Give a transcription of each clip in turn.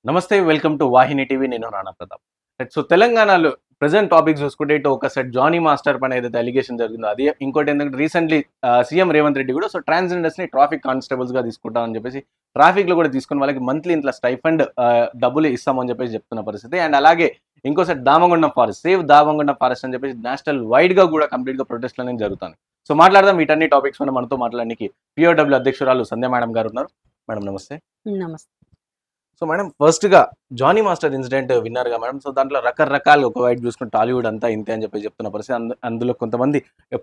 నమస్తే. Welcome to Vahini TV. నేను Rana Pratap. So, తెలంగాణలో ప్రెజెంట్ టాపిక్ చూసుకుంటే ఇటు ఒక సెట్ 'జానీ మాస్టర్' పైన ఏదైతే అలిగేషన్ జరిగిందో అది. ఇంకోటేంటంటే రీసెంట్‌లీ సీఎం రేవంత్ రెడ్డి కూడా ట్రాన్స్‌జెండర్స్‌ని ట్రాఫిక్ కానిస్టేబుల్స్‌గా తీసుకుంటామని చెప్పేసి ట్రాఫిక్‌లో కూడా తీసుకొని వాళ్ళకి మంత్లీ ఇంత స్టైఫండ్ డబ్బులు ఇస్తామని చెప్పేసి చెప్తున్న పరిస్థితి. అండ్ అలాగే ఇంకో set Damagundam forest, save Damagundam forest అని చెప్పేసి నేషనల్ వైడ్‌గా కూడా కంప్లీట్‌గా ప్రొటెస్ట్‌లనేవి జరుగుతాయి. సో, మాట్లాడదాం వీటన్ని టాపిక్స్ పైన మనతో మాట్లాడడానికి పీఓడబ్ల్యూ అధ్యక్షురాలు సంధ్య మేడం గారు ఉన్నారు. మేడం నమస్తే. నమస్తే. సో మేడం, ఫస్ట్‌గా 'జానీ మాస్టర్' ఇన్సిడెంట్ విన్నారుగా మేడం. సో దాంట్లో రకరకాలుగా ఒక వైపు చూసుకుంటే టాలీవుడ్ అంతా ఇంతే అని చెప్పి చెప్తున్న పరిస్థితి. అందులో కొంతమంది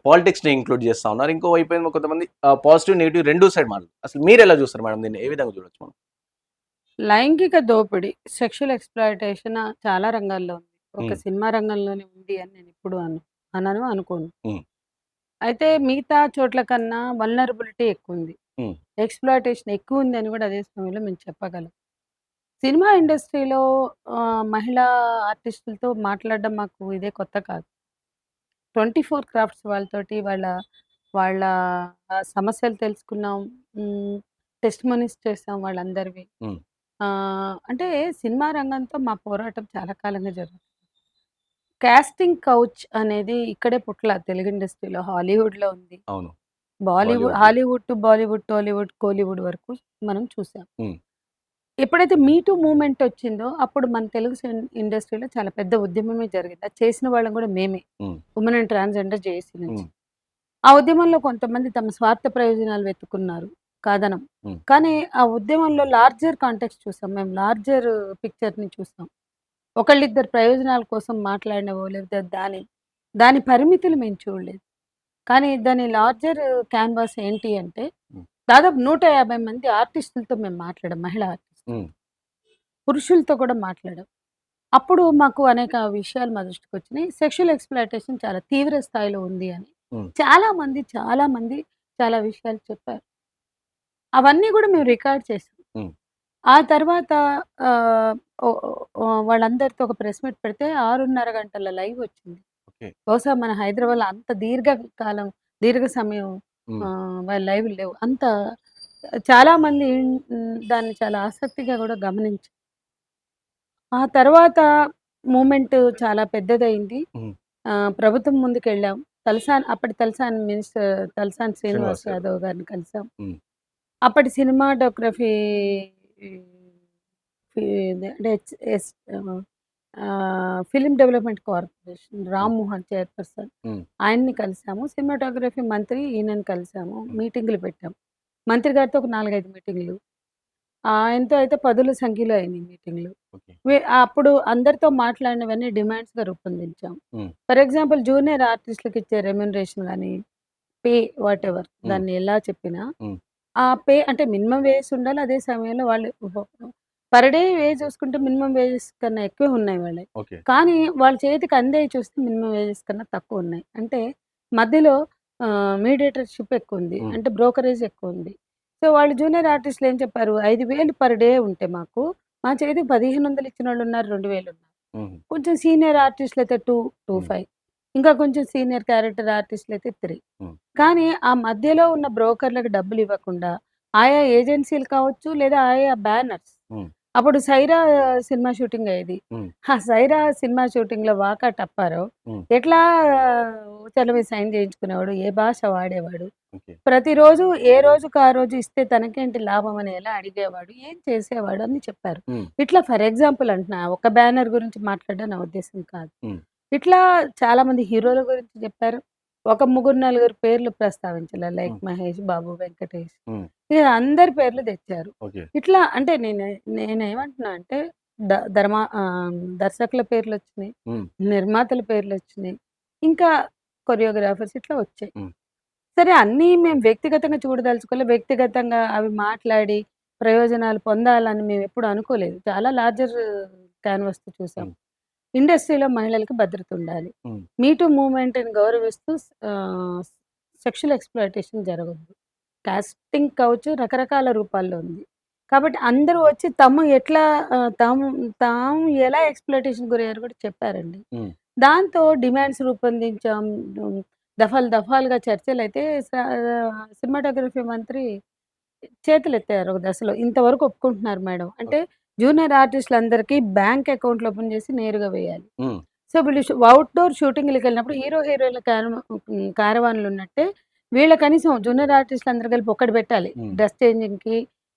పాలిటిక్స్‌ని ఇంక్లూడ్ చేస్తా ఉన్నారు. ఇంకో వైపు ఏమో కొంతమంది పాజిటివ్, నెగెటివ్ రెండు సైడ్ మాట్లాడుతారు. అసలు మీరెలా చూస్తారు మేడం దీన్ని? ఏ విధంగా చూడొచ్చు మనం? లైంగిక దోపిడీ, సెక్షువల్ ఎక్స్‌ప్లాయిటేషన్ చాలా రంగాల్లో ఉంది. ఒక హ్మ్. సినిమా రంగంలోనే ఉంది అని నేనెప్పుడు అనను, అనుకోను. హ్మ్. అయితే మిగతా చోట్ల కన్నా వల్నరబిలిటీ ఎక్కువుంది. హ్మ్. ఎక్స్‌ప్లాయిటేషన్ ఎక్కువుంది అని కూడా అదే సమయంలో మేము చెప్పగలం. సినిమా ఇండస్ట్రీలో మహిళా ఆర్టిస్టులతో మాట్లాడడం మాకు ఇదే కొత్త కాదు. 24 క్రాఫ్ట్స్ వాళ్ళతోటి వాళ్ళ వాళ్ళ సమస్యలు తెలుసుకున్నాం. హ్మ్. టెస్టిమోనీస్ చేసాం వాళ్ళందరివి. హ్మ్. అంటే సినిమా రంగంతో మా పోరాటం చాలా కాలంగా జరుగుతుంది. కాస్టింగ్ కౌచ్ అనేది ఇక్కడే పుట్టల తెలుగు ఇండస్ట్రీలో. హాలీవుడ్‌లో ఉంది. అవును. బాలీవుడ్, బాలీవుడ్‌లో. హాలీవుడ్ టు బాలీవుడ్, టాలీవుడ్, కోలీవుడ్ వరకు మనం చూసాం. హ్మ్. ఎప్పుడైతే మీ టూ మూవ్‌మెంట్ వచ్చిందో అప్పుడు మన తెలుగు ఇండస్ట్రీలో చాలా పెద్ద ఉద్యమమే జరిగింది. అది చేసిన వాళ్ళం కూడా మేమే. హ్మ్. వుమెన్ అండ్ ట్రాన్స్‌జెండర్ జేఏసీ నుంచి. హ్మ్. ఆ ఉద్యమంలో కొంతమంది తమ స్వార్థ ప్రయోజనాలు వెతుకున్నారు. కాదనం. హ్మ్. కానీ ఆ ఉద్యమంలో లార్జర్ కాంటెక్స్ట్ చూసాం. మేము లార్జర్ పిక్చర్‌ని చూసాం. ఒకళ్ళిద్దరు ప్రయోజనాల కోసం మాట్లాడినవో లేకపోతే దాని దాని పరిమితులు మేము చూడలేదు. కానీ దాని లార్జర్ క్యాన్వాస్ ఏంటి అంటే హ్మ్. దాదాపు 150 మంది ఆర్టిస్టులతో మేము మాట్లాడాం. మహిళా ఆర్టిస్టులు. హ్మ్. పురుషులతో కూడా మాట్లాడాం. అప్పుడు మాకు అనేక విషయాలు మా దృష్టికొచ్చినాయి. సెక్షువల్ ఎక్స్‌ప్లాయిటేషన్ చాలా తీవ్ర స్థాయిలో ఉంది అని. హ్మ్. చాలా మంది చాలా విషయాలు చెప్పారు. అవన్నీ గూడా మేము రికార్డ్ చేసాం. హ్మ్. ఆ తర్వాత ఆహ్, ఒ ఒ వాళ్ళందరితో ఒక ప్రెస్ మీట్ పెడితే 6:30 గంటల లైవ్ వచ్చింది. ఓకే. బహుశా మన హైదరాబాద్‌లో అంత దీర్ఘ సమయం హ్మ్. వాళ్ళ లైవ్‌లు లేవు. చాలామంది దాన్ని చాలా ఆసక్తిగా గూడా గమనించారు. ఆ తర్వాత మూవ్‌మెంట్ చాలా పెద్దదయింది. హ్మ్. ప్రభుత్వం ముందుకెళ్ళాం. అప్పటి తలసాని శ్రీనివాస్ శ్రీనివాస్ గారు. యాదవ్ గారిని కలిసాం. హ్మ్. అప్పటి సినిమాటోగ్రఫీ ఫి ఇది అంటే ఫిల్మ్ డెవలప్‌మెంట్ కార్పొరేషన్ హ్మ్. రామ్మోహన్ చైర్పర్సన్ హ్మ్. ఆయన్ని కలిసాము. సినిమాటోగ్రఫీ మంత్రి ఈయనని కలిసాము. హ్మ్. మీటింగులు పెట్టాం. మంత్రి గారితో ఒక 4, 5 మీటింగులు. ఆయనతో అయితే పదుల సంఖ్యలో అయినాయి మీటింగులు. ఓకే. అప్పుడు అందరితో మాట్లాడినవన్నీ డిమాండ్స్‌గా రూపొందించాం. హ్మ్. ఫర్ ఎగ్జాంపుల్ జూనియర్ ఆర్టిస్ట్‌లకిచ్చే రెమ్యునరేషన్ గాని, పే వాటెవర్ హ్మ్. దాన్ని ఎలా చెప్పినా, హ్మ్. ఆ పే అంటే మినిమమ్ వేజెస్ ఉండాలి. అదే సమయంలో వాళ్ళు పర్ డే వేజ్ చూసుకుంటే మినిమమ్ వేజెస్ కన్నా ఎక్కువే ఉన్నాయి వాళ్ళయి. ఓకే. కానీ వాళ్ళ చేతికి అందేయి చూస్తే మినిమమ్ వేజెస్ కన్నా తక్కువున్నాయి. అంటే మధ్యలో మీడియేటర్‌షిప్ ఎక్కువుంది. హ్మ్. అంటే బ్రోకరేజ్ ఎక్కువుంది. సో, వాళ్ళు జూనియర్ ఆర్టిస్ట్‌లు ఏం చెప్పారు, 5,000 పర్ డే ఉంటే మాకు, మా చేతికి 1,500 ఇచ్చినోళ్ళున్నారు, 2,000 ఉన్నారు. హుహు. కొంచెం సీనియర్ ఆర్టిస్ట్‌లయితే 2, హ్మ్. 25 ఇంకా కొంచెం సీనియర్ క్యారెక్టర్ ఆర్టిస్ట్‌లయితే 3. హ్మ్. కానీ ఆ మధ్యలో ఉన్న బ్రోకర్‌లకు డబ్బులివ్వకుండా, ఆయా ఏజెన్సీలు కావచ్చు, లేదా ఆయా బ్యానర్స్ హ్మ్. అప్పుడు 'సైరా' సినిమా షూటింగ్ అయ్యేది. హ్మ్. ఆ 'సైరా' సినిమా షూటింగ్‌లో వాకాటి అప్పారావు హ్మ్. ఎట్లా ఊచల మీద సైన్ చేయించుకునేవాడు, ఏ భాష వాడేవాడు, ఓకే. ప్రతిరోజు ఏ రోజుకి ఆ రోజు ఇస్తే తనకేంటి లాభం అని ఎలా అడిగేవాడు, ఏం చేసేవాడు అని చెప్పారు. హ్మ్. ఇట్లా ఫర్ ఎగ్జాంపుల్ అంటున్నా. ఒక బ్యానర్ గురించి మాట్లాడడం నా ఉద్దేశ్యం కాదు. హ్మ్. ఇట్లా చాలామంది హీరోల గురించి చెప్పారు. ఒక ముగ్గురు, నలుగురు పేర్లు ప్రస్తావించలే. లైక్ హ్మ్. 'మహేష్ బాబు', 'వెంకటేష్' హ్మ్. ఇగ అందరి పేర్లు తెచ్చారు. ఓకే. ఇట్లా అంటే నేనేమంటున్నా అంటే ద ధర్మా దర్శకుల పేర్లొచ్చినియి, హ్మ్. నిర్మాతల పేర్లొచ్చినియి, ఇంకా కొరియోగ్రాఫర్స్ ఇట్లా వచ్చాయి. హ్మ్. సరే అన్నీ మేము వ్యక్తిగతంగా చూడదలుచుకోలే. వ్యక్తిగతంగా అవి మాట్లాడి ప్రయోజనాలు పొందాలని మేమెప్పుడు అనుకోలేదు. చాలా లార్జర్ క్యాన్వాస్‌తో చూసాం. హ్మ్. ఇండస్ట్రీలో మహిళలకు భద్రత ఉండాలి. హ్మ్. మీ టూ మూవ్‌మెంట్‌ని గౌరవిస్తూ ఆహ్, సెక్షువల్ ఎక్స్‌ప్లాయిటేషన్ జరగొద్దు. కాస్టింగ్ కౌచ్ రకరకాల రూపాల్లో ఉంది. కాబట్టి అందరూ వచ్చి తాము ఎలా ఎక్స్‌ప్లాయిటేషన్ గురయ్యారో కూడా చెప్పారండి. హ్మ్. దాంతో డిమాండ్స్ రూపొందించాం. హ్మ్. దఫాలుగా చర్చలైతే సినిమాటోగ్రఫీ మంత్రి చేతులెత్తారు ఒక దశలో. ఇంతవరకు ఒప్పుకుంటున్నారు మేడం. అంటే ఓకే. జూనియర్ ఆర్టిస్టులందరికీ బ్యాంక్ అకౌంట్లు ఓపెన్ చేసి నేరుగా వేయాలి. హ్మ్. సో, వీళ్ళు అవుట్‌డోర్ షూటింగ్‌లకెళ్ళినప్పుడు హీరో, హీరోయిన్‌ల క్యారవాన్‌లు ఉన్నట్టే వీళ్ళ కనీసం జూనియర్ ఆర్టిస్టులందరూ కలిపి ఒక్కటి పెట్టాలి. హ్మ్. డ్రెస్ చేంజింగ్‌కి,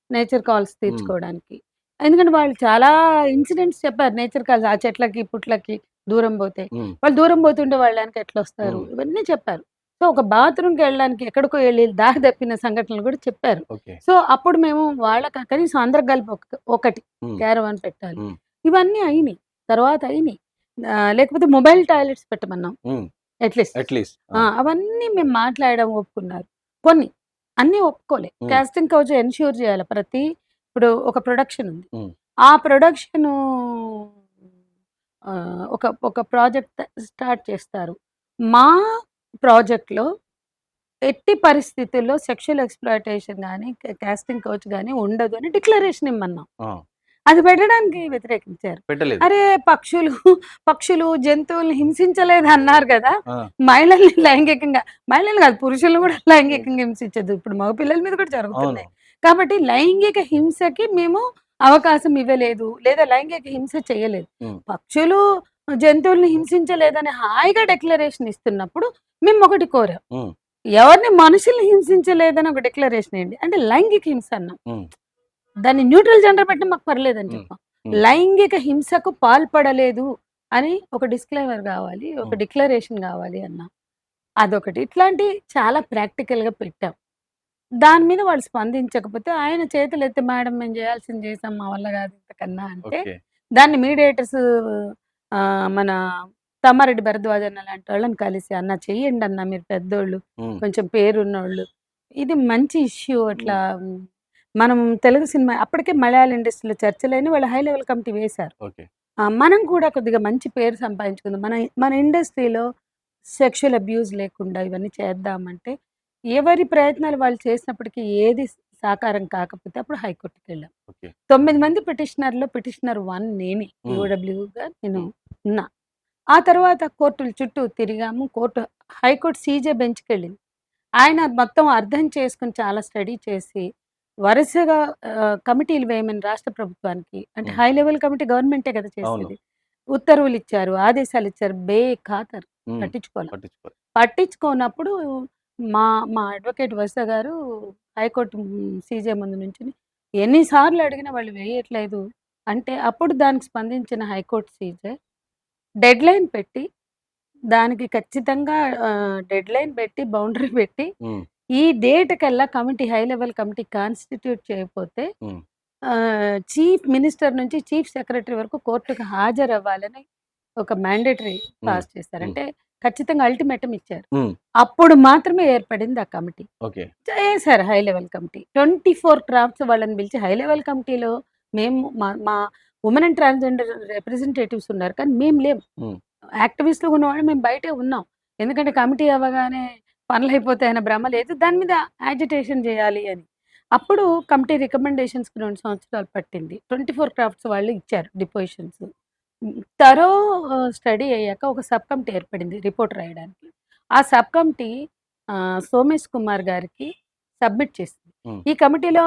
నేచర్ కాల్స్ హ్మ్. తీర్చుకోవడానికి. ఎందుకంటే వాళ్ళు చాలా ఇన్సిడెంట్స్ చెప్పారు. నేచర్ కాల్స్ ఆ చెట్లకి, పుట్లకి దూరం పోతే. హ్మ్. వాళ్ళు దూరం పోతుంటే వాళ్ళ వెనక ఎట్లొస్తారు? హ్మ్. ఇవన్నీ చెప్పారు. సో, ఒక బాత్రూమ్‌కెళ్ళడానికి ఎక్కడికో ఎళ్లి దారి తప్పిన సంఘటనలు కూడా చెప్పారు. ఓకే. సో, అప్పుడు మేము వాళ్ళకి కనీసం అందరికి కలిపి ఒకటి హ్మ్. క్యారవాన్ పెట్టాలి. హ్మ్. ఇవన్నీ అయినియి. తర్వాత అయినియి. లేకపోతే మొబైల్ టాయిలెట్స్ పెట్టమన్నాం. హ్మ్. అట్‌లీస్ట్. అట్‌లీస్ట్. ఆ! ఆ! అవన్నీ మేము మాట్లాడడం ఒప్పుకున్నారు. కొన్ని. అన్నీ ఒప్పుకోలే. హ్మ్. కాస్టింగ్ కౌచ్ ఎన్‌ష్యూర్ చేయాలి. ఇప్పుడు ఒక ప్రొడక్షన్ ఉంది. హ్మ్. ఆ ప్రొడక్షను ఒక ఒక ప్రాజెక్ట్ స్టార్ట్ చేస్తారు. మా ప్రాజెక్ట్‌లో ఎట్టి పరిస్థితుల్లో సెక్షువల్ ఎక్స్‌ప్లాయిటేషన్ గాని, కాస్టింగ్ కౌచ్ గాని ఉండదు అని డిక్లరేషన్ ఇమ్మన్నాం. ఆ! అది పెట్టడానికి వ్యతిరేకించారు. పెట్టలేదు. అరే! పక్షులు, పక్షులు, జంతువుల్ని హింసించలేదన్నారు గదా! ఆ! మహిళల్ని లైంగికంగా మహిళలు గాదు పురుషులను గూడా హ్మ్. లైంగికంగా హింసించొద్దు. ఇప్పుడు మగ పిల్లల మీద కూడా అవును. జరుగుతున్నాయి. కాబట్టి లైంగిక హింసకి మేము అవకాశం ఇవ్వలేదు. లేదా లైంగిక హింస చేయలేదు. హ్మ్. పక్షులు, జంతువుల్ని హింసించలేదని హాయిగా డిక్లరేషన్ ఇస్తున్నప్పుడు మేమొకటి కోరాం. హ్మ్. ఎవరిని మనుషుల్ని హింసించలేదని ఒక డిక్లరేషన్ ఇయ్యండి. అంటే లైంగిక హింస అన్నాం. హ్మ్. దాన్ని న్యూట్రల్ జెండర్ పెట్టినా మాకు పర్లేదని హ్మ్. చెప్పాం. హ్మ్. లైంగిక హింసకు పాల్పడలేదు అని ఒక డిస్క్లైమర్ గావాలి. ఒక హ్మ్. డిక్లరేషన్ గావాలి అన్నాం. అదొకటి. ఇట్లాంటియి చాలా ప్రాక్టికల్‌గా పెట్టాం. దాని మీద వాళ్ళు స్పందించకపోతే ఆయన చేతులెత్తి మేడం మేము జేయాల్సింది జేసాం. మా వల్ల గాదు ఇంతకన్నా అంటే, ఓకే. దాన్ని మీడియేటర్స్ మన తమ్మారెడ్డి భరద్వాజ్ అన్న లాంటి వాళ్ళని కలిసి అన్న చెయ్యండన్న మీరు పెద్దోళ్ళు, హ్మ్. కొంచెం పేరున్నోళ్ళు. ఇది మంచి ఇష్యూ అట్లా హ్మ్. మనం తెలుగు సినిమా అప్పటికే మలయాళ ఇండస్ట్రీలో చర్చలైనయి వాళ్ళు హై లెవెల్ కమిటీ వేశారు. ఓకే. మనం కూడా కొద్దిగా మంచి పేరు సంపాదించుకుందాం. మన మన ఇండస్ట్రీలో సెక్షువల్ అబ్యూజ్ లేకుండా ఇవన్నీ చేద్దామంటే, ఎవరి ప్రయత్నాలు వాళ్ళు చేసినప్పటికీ ఏది సాకారం కాకపోతే అప్పుడు హైకోర్ట్‌కెళ్ళాం. ఓకే. 9 మంది పిటిషనర్‌లో పిటిషనర్ 1 నేనే. హ్మ్. ఈఓడబ్ల్యూగా నేను హ్మ్. ఉన్నా. ఆ తర్వాత కోర్టుల చుట్టూ తిరిగాము. హైకోర్ట్ సీజే బెంచ్‌కెళ్ళింది. ఆయన మొత్తం అర్థం చేసుకొని చాలా స్టడీ చేసి, వరుసగా కమిటీలు వేయమని రాష్ట్ర ప్రభుత్వానికి అంటే హ్మ్. హై లెవెల్ కమిటీ గవర్నమెంటే కదా అవును. చేసేది. ఉత్తర్వులిచ్చారు, ఆదేశాలిచ్చారు. బేఖాతరు హ్మ్. పట్టించుకోల. పట్టించుకోరు. పట్టించుకోనప్పుడు మా మా అడ్వకేట్ వరుస గారు హైకోర్ట్ సీజే ముందు నుంచొని ఎన్ని సార్లు అడిగినా వాళ్ళు వేయట్లేదు అంటే, అప్పుడు దానికి స్పందించిన హైకోర్ట్ సీజే డెడ్‌లైన్ పెట్టి దానికి ఖచ్చితంగా డెడ్‌లైన్ పెట్టి, బౌండరీ పెట్టి, హ్మ్. ఈ డేట్ కల్లా committee high level committee constitute చేయకపోతే హ్మ్. చీఫ్ మినిస్టర్ నుంచి చీఫ్ సెక్రటరీ వరకు కోర్ట్‌కి హాజరవ్వాలని ఒక మ్యాండేటరీ హ్మ్. పాస్ చేశారు. హ్మ్. అంటే ఖచ్చితంగా అల్టిమేటమ్ ఇచ్చారు. హ్మ్. అప్పుడు మాత్రమే ఏర్పడింది ఆ కమిటీ. ఓకే. చేశారు హై లెవెల్ కమిటీ. 24 క్రాఫ్ట్స్ వాళ్ళని పిలిచి హై లెవెల్ కమిటీలో మేము మా మా వుమెన్ అండ్ ట్రాన్స్‌జెండర్ రిప్రజెంటేటివ్స్ ఉన్నారు. కానీ మేము లేము. హ్మ్. యాక్టివిస్ట్‌లుగా ఉన్నవాళ్ళు మేము బయటే ఉన్నాం. ఎందుకంటే కమిటీ అవ్వగానే పనులయిపోతాయన్న భ్రమ లేదు. దాని మీద యాజిటేషన్ చేయాలి అని. అప్పుడు కమిటీ రికమెండేషన్స్‌కి 2 సంవత్సరాలు పట్టింది. 24 క్రాఫ్ట్స్ వాళ్ళు ఇచ్చారు డిపోజిషన్స్. థరో స్టడీ అయ్యాక ఒక సబ్ కమిటీ ఏర్పడింది రిపోర్ట్ రాయడానికి. ఆ సబ్ కమిటీ సోమేష్ కుమార్ గారికి సబ్మిట్ చేసింది. హ్మ్. ఈ కమిటీలో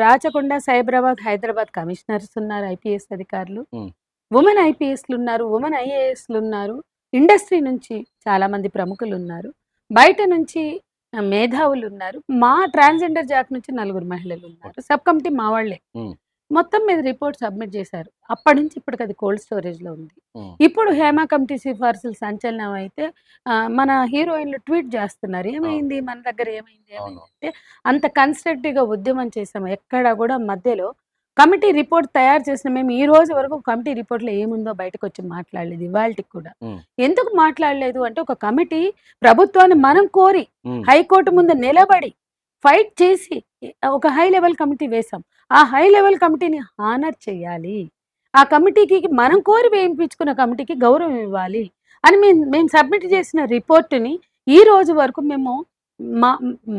రాచకొండ, సైబరాబాద్, హైదరాబాద్ కమిషనర్స్ ఉన్నారు ఐపీఎస్ అధికారులు. హ్మ్. వుమెన్ ఐపీఎస్‌లున్నారు. వుమెన్ ఐఏఎస్‌లున్నారు. ఇండస్ట్రీ నుంచి చాలామంది ప్రముఖులున్నారు. బయట నుంచి మేధావులున్నారు. మా ట్రాన్స్‌జెండర్ జాక్ నుంచి నలుగురు మహిళలున్నారు. ఓకే. సబ్ కమిటీ మా వాళ్ళే. హ్మ్. మొత్తం మీద రిపోర్ట్ సబ్మిట్ చేశారు. అప్పటి నుంచి ఇప్పటికి అది కోల్డ్ స్టోరేజ్‌లో ఉంది. హ్మ్. ఇప్పుడు హేమ కమిటీ సిఫార్సులు సంచలనం అయితే మన హీరోయిన్‌లు ట్వీట్ చేస్తున్నారు. అవును. ఏమైంది? మన దగ్గర ఏమైంది? ఏమైంది? అవును. అంటే అంత కన్‌స్ట్రక్టివ్‌గా ఉద్యమం చేసాము. ఎక్కడ కూడా మధ్యలో కమిటీ రిపోర్ట్ తయారు చేసిన మేము ఈ రోజు వరకు కమిటీ రిపోర్ట్‌లో ఏముందో బయటకొచ్చి మాట్లాడలేదు ఇవాల్టికి కూడా. హ్మ్. ఎందుకు మాట్లాడలేదు అంటే ఒక కమిటీ ప్రభుత్వాన్ని మనం కోరి హ్మ్. హైకోర్ట్ ముందు నిలబడి ఫైట్ చేసి ఒక హై లెవెల్ కమిటీ వేసాం. ఆ హై లెవెల్ కమిటీని హానర్ చేయాలి. ఆ కమిటీకి మనం కోరి వేయింపించుకున్న కమిటీకి గౌరవం ఇవ్వాలి అని మేము సబ్మిట్ చేసిన రిపోర్ట్‌ని ఈ రోజు వరకు మేము మా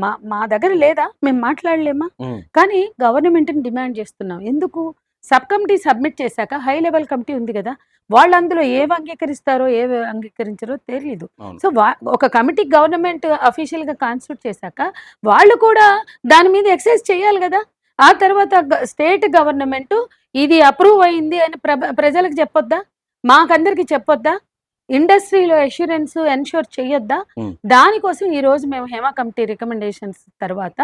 మా మా దగ్గర లేదా? మేము మాట్లాడలేమా? హ్మ్. కానీ గవర్నమెంట్‌ని డిమాండ్ చేస్తున్నాం. ఎందుకు? సబ్ కమిటీ సబ్మిట్ చేశాక హై లెవెల్ కమిటీ ఉంది గదా! వాళ్ళు అందులో ఏవి అంగీకరిస్తారో, ఏవి అంగీకరించరో తెలీదు. అవును. సో, ఒక కమిటీ గవర్నమెంట్ అఫీషియల్‌గా కాన్స్టిట్యూట్ చేశాక వాళ్ళు కూడా దాని మీద ఎక్సర్సైజ్ చేయాలి గదా! ఆ తర్వాత స్టేట్ గవర్నమెంట్ ఇది అప్రూవ్ అయింది అని ప్రజలకు చెప్పొద్దా? మాకందరికి చెప్పొద్దా? ఇండస్ట్రీలో అష్యూరెన్స్ ఎన్‌ష్యూర్ చేయొద్దా? హ్మ్. దానికోసం ఈరోజు మేము హేమ కమిటీ రికమెండేషన్స్ తర్వాత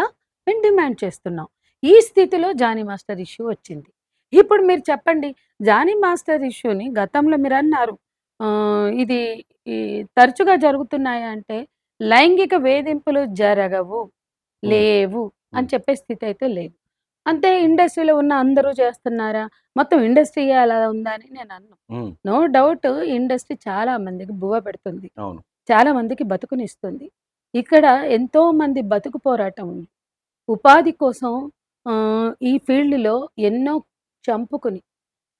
మేము డిమాండ్ చేస్తున్నాం. ఈ స్థితిలో జానీ మాస్టర్ ఇష్యూ వచ్చింది. ఇప్పుడు మీరు చెప్పండి, జానీ మాస్టర్ ఇష్యూని గతంలో మీరన్నారు ఇది ఈ తరచుగా జరుగుతున్నాయా అంటే, లైంగిక వేధింపులు జరగవు, హ్మ్. లేవు అని హ్మ్. చెప్పే స్థితి అయితే లేదు. అంతే ఇండస్ట్రీలో ఉన్న అందరూ చేస్తున్నారా? మొత్తం ఇండస్ట్రీయే అలా ఉందా అని నేను అనను. హ్మ్. నో డౌట్ ఇండస్ట్రీ చాలా మందికి బువ్వ పెడుతుంది. అవును. చాలా మందికి బతుకునిస్తుంది. ఇక్కడ ఎంతో మంది బతుకు పోరాటం ఉంది. ఉపాధి కోసం ఈ ఫీల్డ్‌లో ఎన్నో చంపుకుని,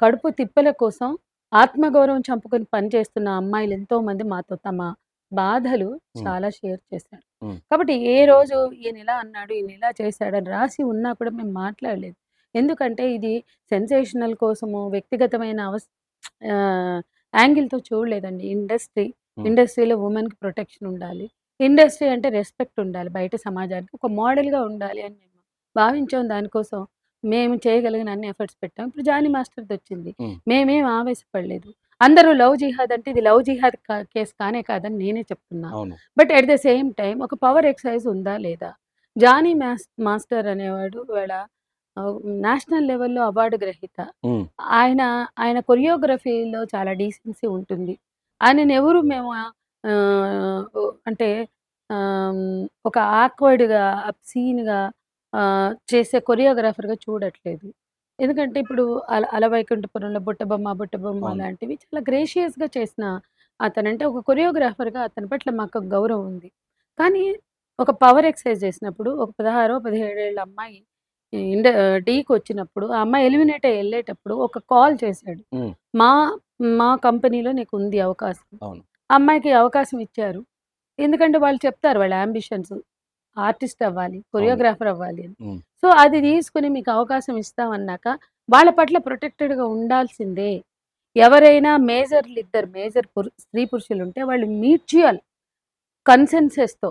కడుపు తిప్పల కోసం ఆత్మగౌరవం చంపుకొని పనిచేస్తున్న అమ్మాయిలు ఎంతోమంది మాతో తమ బాధలు హ్మ్. చాలా షేర్ చేశారు. హ్మ్. కాబట్టి ఏ రోజు ఈయన ఇలా అన్నాడు, ఈయన ఇలా చేశాడని రాసి ఉన్నా కూడా మేము మాట్లాడలేదు. ఎందుకంటే ఇది సెన్సేషనల్ కోసమో, వ్యక్తిగతమైన ఆహ్, యాంగిల్‌తో చూడలేదండి. హ్మ్. ఇండస్ట్రీలో వుమెన్‌కి ప్రొటెక్షన్ ఉండాలి. ఇండస్ట్రీ అంటే రెస్పెక్ట్ ఉండాలి. బయట సమాజానికి ఒక మోడల్‌గా ఉండాలి అని మేము భావించాం. దానికోసం మేము చేయగలిగిన అన్ని ఎఫర్ట్స్ పెట్టాం. ఇప్పుడు జానీ మాస్టర్‌దొచ్చింది. హ్మ్. మేమేం ఆవేశపడలేదు. అందరూ లవ్ జిహాద్ అంటే ఇది లవ్ జిహాద్ కేస్ కానే కాదని నేనే చెప్తున్నా. అవును. But at the same time ఒక పవర్ ఎక్సర్సైజ్ ఉందా లేదా? జానీ మాస్టర్ అనేవాడు ఇవాళ నేషనల్ లెవెల్‌లో అవార్డ్ గ్రహీత. హ్మ్. ఆయన ఆయన ఆయన కొరియోగ్రఫీలో చాలా డీసెన్సీ ఉంటుంది. ఆయననెవరు మేము అంటే ఆహ్, ఒక ఆక్వర్డ్‌గా, అబ్‌సీన్‌గా చేసే కొరియోగ్రాఫర్‌గా చూడట్లేదు. ఎందుకంటే ఇప్పుడు 'అలవైకుంఠపురంలో' 'బుట్టబొమ్మ బుట్టబొమ్మ' అవును. లాంటివి చాలా గ్రేషియస్‌గా చేసిన అతనంటే ఒక కొరియోగ్రాఫర్‌గా అతని పట్ల మాకు గౌరవం ఉంది. కానీ ఒక పవర్ ఎక్సర్సైజ్ చేసినప్పుడు ఒక 16, 17 ఏళ్ల అమ్మాయి డీకొచ్చినప్పుడు ఆ అమ్మాయి ఎలిమినేట్ అయ్యి ఎళ్ళేటప్పుడు ఒక కాల్ చేశాడు. హ్మ్. మా మా కంపెనీలో నీకుంది అవకాశం. అవును. ఆ అమ్మాయికి అవకాశం ఇచ్చారు. ఎందుకంటే వాళ్ళు చెప్తారు వాళ్ళ యాంబిషన్స్. ఆర్టిస్ట్ అవ్వాలి, అవును. కొరియోగ్రాఫర్ అవ్వాలి అని. హ్మ్. సో, అది తీసుకొని మీకు అవకాశం ఇస్తామన్నాక వాళ్ళ పట్ల ప్రొటెక్టెడ్‌గా ఉండాల్సిందే. ఎవరైనా మేజర్ స్త్రీ పురుషులుంటే వాళ్ళు కన్సెన్సెస్‌తో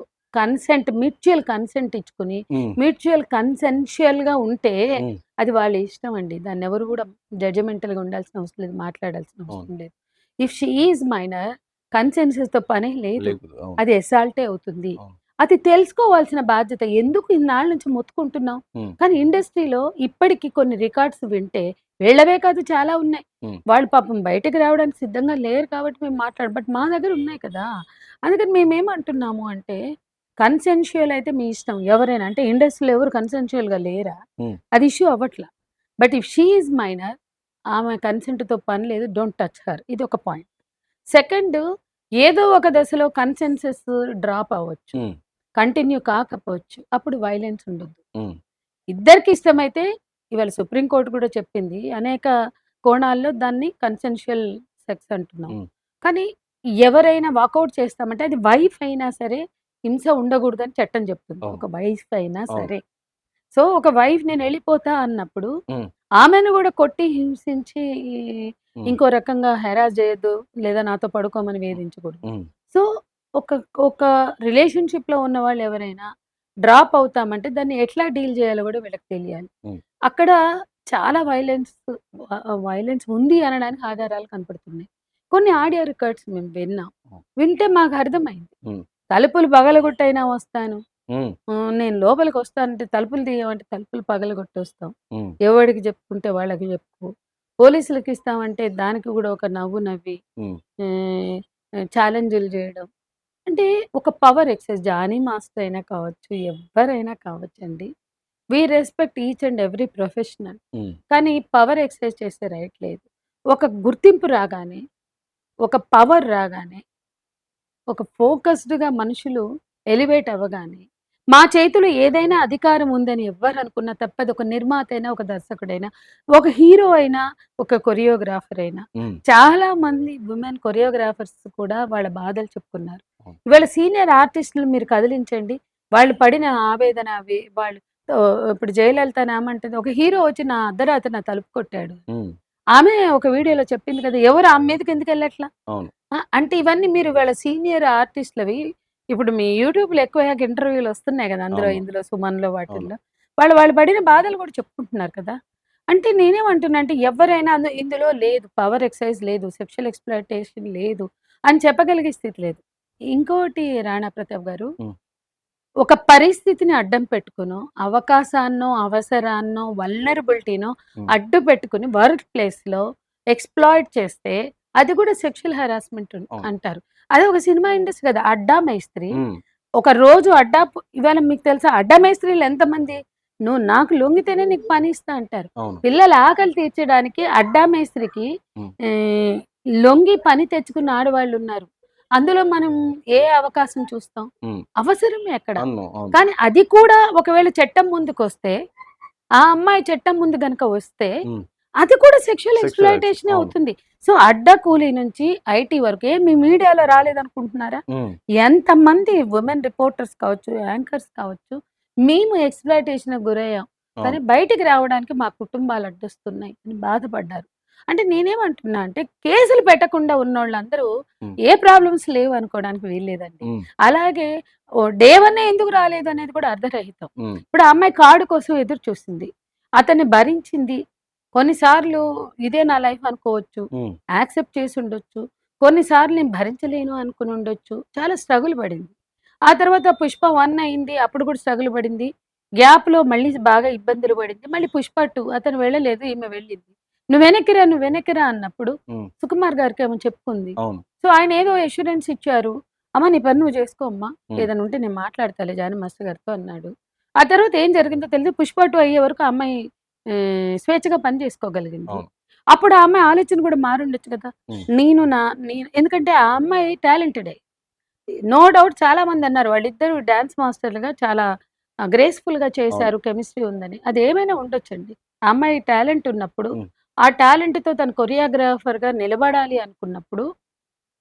మ్యూచువల్ కన్సెంట్ ఇచ్చుకొని, హ్మ్. మ్యూచువల్ కన్సెన్షియల్‌గా ఉంటే హ్మ్. అది వాళ్ళ ఇష్టం అండి. దాన్నెవరు గూడా జడ్జిమెంటల్‌గా ఉండాల్సిన అవసరం లేదు. మాట్లాడాల్సిన అవును. అవసరం లేదు. ఇఫ్ షీ ఈజ్ మైనర్ కన్సెన్సస్‌తో పనే లేదు. లేదు. అవును. అది అసాల్టే అవుతుంది. అవును. అది తెలుసుకోవాల్సిన బాధ్యత. ఎందుకు ఇన్నాళ్ల నుంచి మొత్తుకుంటున్నాం? హ్మ్. కానీ ఇండస్ట్రీలో ఇప్పటికి కొన్ని రికార్డ్స్ వింటే వీళ్ళవే కాదు చాలా ఉన్నాయి. హ్మ్. వాళ్ళు పాపం బయటకి రావడానికి సిద్ధంగా లేరు కాబట్టి మేము బట్ మా దగ్గర ఉన్నాయి కదా! అందుకని మేమేమంటున్నాము అంటే, కన్సెన్షుయల్ అయితే మీ ఇష్టం. ఎవరైనా అంటే ఇండస్ట్రీలో ఎవరు కన్సెన్షుయల్‌గా లేరా? హ్మ్. అది ఇష్యూ అవ్వట్ల. But if she is minor ఆమె కన్సెంట్‌తో పని లేదు. Don't touch her. ఇదొక పాయింట్. సెకండు ఏదో ఒక దశలో కన్సెన్సస్ డ్రాప్ అవ్వచ్చు. హ్మ్. కంటిన్యూ కాకపోవచ్చు. అప్పుడు వయలెన్స్ ఉండొద్దు. హ్మ్. ఇద్దరికీ ఇష్టమైతే ఇవాళ సుప్రీం కోర్ట్ కూడా చెప్పింది. అనేక కోణాల్లో దాన్ని కన్సెన్షుయల్ సెక్స్ అంటున్నాం. హ్మ్. కానీ ఎవరైనా వాకౌట్ చేస్తామంటే అది వైఫ్ అయినా సరే హింస ఉండకూడదని చట్టం చెప్తుంది. అవును. ఒక వైఫ్ అయినా అవును. సరే. సో, ఒక వైఫ్ నేనెళ్ళిపోతా అన్నప్పుడు హ్మ్. ఆమెను గూడా కొట్టి, హింసించి హ్మ్. ఇంకో రకంగా హెరాస్ చేయొద్దు. లేదా నాతో పడుకోమని వేధించకూడదు. హ్మ్. సో, ఒక ఒక రిలేషన్‌షిప్‌లో ఉన్నవాళ్ళు ఎవరైనా డ్రాప్ అవుతామంటే దాన్ని ఎట్లా డీల్ చేయాలో గూడా వీళ్ళకి తెలియాలి. హ్మ్. అక్కడ చాలా వయలెన్స్ ఉంది అనడానికి ఆధారాలు కనపడుతున్నాయి. కొన్ని ఆడియో రికార్డ్స్ మేము విన్నాం. హ్మ్. వింటే మాకు అర్థమైంది. హ్మ్. తలుపులు పగలగొట్టైనా వస్తాను. హ్మ్. నేను లోపలికొస్తానంటే తలుపులు తీయమంటే తలుపులు పగలగొట్టొస్తాం. హ్మ్. ఎవడికి చెప్పుకుంటే వాళ్ళకి చెప్పుకో. పోలీసులకిస్తామంటే దానికి గూడా ఒక నవ్వు నవ్వి హ్మ్. ఆహ్, ఛాలెంజ్‌లు జేయడం. అంటే ఒక పవర్ ఎక్సర్సైజ్ జానీ మాస్టర్ అయినా కావచ్చు, ఎవ్వరైనా కావచ్చండి. We respect each and every professional. హ్మ్. కానీ పవర్ ఎక్సర్సైజ్ చేసే రైట్ లేదు. ఒక గుర్తింపు రాగానే, ఒక పవర్ రాగానే ఒక ఫోకస్డ్‌గా మనుషులు ఎలివేట్ అవ్వగానే, మా చేతిలో ఏదైనా అధికారం ఉందని ఎవ్వరు అనుకున్నా తప్పదు. ఒక నిర్మాత అయినా, ఒక దర్శకుడైనా, ఒక హీరో అయినా, ఒక కొరియోగ్రాఫర్ అయినా. హ్మ్. చాలా మంది విమెన్ కొరియోగ్రాఫర్స్ కూడా వాళ్ళ బాధలు చెప్పుకున్నారు. అవును. ఇవాళ సీనియర్ ఆర్టిస్ట్‌లు మీరు కదిలించండి. వాళ్ళు పడిన ఆవేదన అవి వాళ్ళు ఇప్పుడు జయలలిత ఏమంటది, ఒక హీరో వచ్చి నా అర్ధరాత్రి నా తలుపు కొట్టాడు. హ్మ్. ఆమె ఒక వీడియోలో చెప్పింది కదా! ఎవరు ఆమె మీదకెందుకెళ్ళట్లా? అవును. అంటే ఇవన్నీ మీరు ఇవాళ సీనియర్ ఆర్టిస్ట్‌లవి ఇప్పుడు మీ యూట్యూబ్‌లో ఎక్కువయ్యాక ఇంటర్వ్యూలొస్తున్నాయి గదా! అందులో, అవును. ఇందులో 'సుమన్‌లో' అవును. వాటిల్లో. వాళ్ళు పడిన బాధలు కూడా చెప్పుకుంటున్నారు కదా! అంటే నేనేమంటున్నా అంటే ఎవరైనా ఇందులో లేదు. పవర్ ఎక్సర్సైజ్ లేదు. సెక్షువల్ ఎక్స్‌ప్లాయిటేషన్ లేదు అని చెప్పగలిగే స్థితి లేదు. ఇంకోటి రాణా ప్రతాప్ గారు, హ్మ్. ఒక పరిస్థితిని అడ్డం పెట్టుకునో, అవకాశాన్నో, అవసరాన్నో, వల్నరబిలిటీనో హ్మ్. అడ్డు పెట్టుకొని వర్క్ ప్లేస్‌లో ఎక్స్‌ప్లాయిట్ చేస్తే అది కూడా సెక్షువల్ హెరాస్మెంట్ అవును. అంటారు. అదే ఒక సినిమా ఇండస్ట్రీ కదా! అడ్డా మేస్త్రి. హ్మ్. ఒక రోజు ఇవాళ మీకు తెలుసా అడ్డా మేస్త్రీలు ఎంతమంది? "నువ్వు నాకు లొంగితేనే నీకు పని ఇస్తా" అంటారు. అవును. పిల్లల ఆకలి తీర్చడానికి అడ్డా మేస్త్రికి హ్మ్. ఆహ్, లొంగి పని తెచ్చుకున్న ఆడవాళ్ళున్నారు. అందులో మనం ఏ అవకాశం చూస్తాం? హ్మ్. అవసరమే అక్కడ. అవును. అవును. కానీ అది కూడా ఒకవేళ చట్టం ముందుకొస్తే, ఆ అమ్మాయి చట్టం ముందు గనక వస్తే, హ్మ్. అది కూడా సెక్షువల్ సెక్షువల్ యాక్ట్. ఎక్స్‌ప్లాయిటేషనే అవును. అవుతుంది. సో, అడ్డ కూలీ నుంచి ఐటీ వరకు మీ మీడియాలో రాలేదనుకుంటున్నారా? హ్మ్. ఎంతమంది వుమెన్ రిపోర్టర్స్ కావచ్చు, యాంకర్స్ కావచ్చు, మేము ఎక్స్‌ప్లాయిటేషన్‌కి గురయ్యాం. కానీ అవును. బయటికి రావడానికి మా కుటుంబాలు అడ్డొస్తున్నాయి అని బాధపడ్డారు. అంటే నేనేమంటున్నా అంటే కేసులు పెట్టకుండా ఉన్నోళ్ళందరూ హ్మ్. ఏ ప్రాబ్లమ్స్ లేవు అనుకోవడానికి వీల్లేదండి. హ్మ్. అలాగే డే వన్నే ఎందుకు రాలేదనేది కూడా అర్ధరహితం. హ్మ్. ఇప్పుడు ఆ అమ్మాయి కార్డ్ కోసం ఎదురు చూసింది. అతన్ని భరించింది. కొన్నిసార్లు ఇదే నా లైఫ్ అనుకోవచ్చు. హ్మ్. యాక్సెప్ట్ చేసుండొచ్చు. కొన్నిసార్లు నేను భరించలేను అనుకునుండొచ్చు. చాలా స్ట్రగుల్ పడింది. ఆ తర్వాత 'పుష్ప 1' అయింది. అప్పుడు కూడా స్ట్రగుల్ పడింది. గ్యాప్‌లో మళ్ళీ బాగా ఇబ్బందులు పడింది. మళ్ళీ 'పుష్ప 2' అతను వెళ్ళలేదు. ఈమె వెళ్ళింది. "నువ్వు వెనక్కిరా, నువ్వు వెనక్కిరా" అన్నప్పుడు హ్మ్. సుకుమార్ గారికేమో చెప్పుకుంది. అవును. సో, ఆయన ఏదో అష్యూరెన్స్ ఇచ్చారు. "అమ్మ నీ పని నువ్వు చేసుకో అమ్మా. హ్మ్. ఏదైనా ఉంటే నేను మాట్లాడతాలే జానీ మాస్టర్ గారితో" అన్నాడు. ఆ తర్వాత ఏం జరిగిందో తెలీదు. 'పుష్ప 2' అయ్యే వరకు ఆ అమ్మాయి స్వేచ్ఛగా పని చేసుకోగలిగింది. అవును. అప్పుడు ఆ అమ్మాయి ఆలోచన కూడా మారుండొచ్చు కదా! హ్మ్. నేను నా నేను ఎందుకంటే ఆ అమ్మాయి టాలెంటెడే. No doubt చాలామందన్నారు. వాళ్ళిద్దరూ డాన్స్ మాస్టర్‌లుగా చాలా గ్రేస్‌ఫుల్‌గా అవును. చేశారు. కెమిస్ట్రీ ఉందని. అదేమైనా ఉండొచ్చండి. ఆ అమ్మాయి టాలెంట్ ఉన్నప్పుడు, హ్మ్. ఆ టాలెంట్‌తో తను కొరియోగ్రాఫర్‌గా నిలబడాలి అనుకున్నప్పుడు,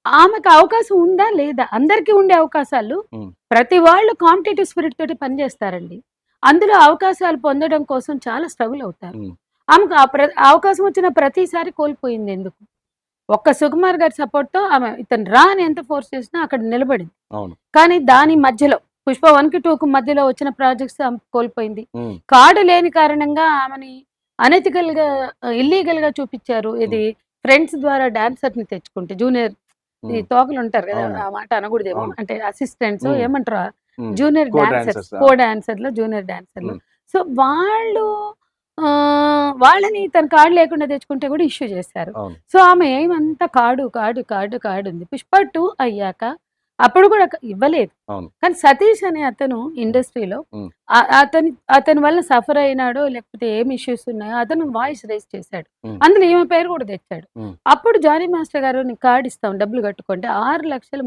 ఆమెకు అవకాశం ఉందా? లేదా? అందరికీ ఉండే అవకాశాలు హ్మ్. ప్రతి వాళ్ళు కాంపిటీటివ్ స్పిరిట్ తోటి పనిచేస్తారండి. అందులో అవకాశాలు పొందడం కోసం చాలా స్ట్రగుల్ అవుతారు. హ్మ్. ఆమెకు అవకాశం వచ్చిన ప్రతిసారి కోల్పోయిందెందుకు? ఒక్క సుకుమార్ గారి సపోర్ట్‌తో ఆమె ఇతను రా అని ఎంత ఫోర్స్ చేసినా అక్కడ నిలబడింది. అవును. కానీ దాని మధ్యలో 'పుష్ప 1కి, 2కి మధ్యలో వచ్చిన ప్రాజెక్ట్స్ ఆమె కోల్పోయింది. హ్మ్. కార్డ్ లేని కారణంగా ఆమెని అనెతికల్‌గా ఇల్లీగల్‌గా చూపిచ్చారు. హ్మ్. ఇది ఫ్రెండ్స్ ద్వారా డాన్సర్‌ని తెచ్చుకుంటే జూనియర్ ఈ హ్మ్. తోకలుంటారు గదా! అవును. ఆ మాట అనకూడదేమో. అవును. అంటే అసిస్టెంట్సో హ్మ్. ఏమంటారో హ్మ్. జూనియర్ కో డాన్సర్స్, డాన్సర్స్. ఆ! కో డాన్సర్‌లు, జూనియర్ డాన్సర్‌లు. హ్మ్. సో, వాళ్ళు వాళ్ళని తను కార్డ్ లేకుండా తెచ్చుకుంటే గూడా ఇష్యూ చేశారు. అవును. సో, ఆమె ఎయిమ్ అంతా కార్డ్ ఉంది. 'పుష్ప 2' అయ్యాక అప్పుడు గూడా ఇవ్వలేదు. అవును. కానీ సతీష్ అనే అతను హ్మ్. ఇండస్ట్రీలో హ్మ్. అతని వల్ల సఫర్ అయినాడో లేకపోతే ఏమి ఇష్యూస్ ఉన్నాయో అతను వాయిస్ రైజ్ చేశాడు. హ్మ్. అందులో ఈమె పేరు గూడా తెచ్చాడు. హ్మ్. అప్పుడు జానీ మాస్టర్ గారు నీకు కార్డ్ ఇస్తాం డబ్బులు కట్టుకుంటే 6,30,000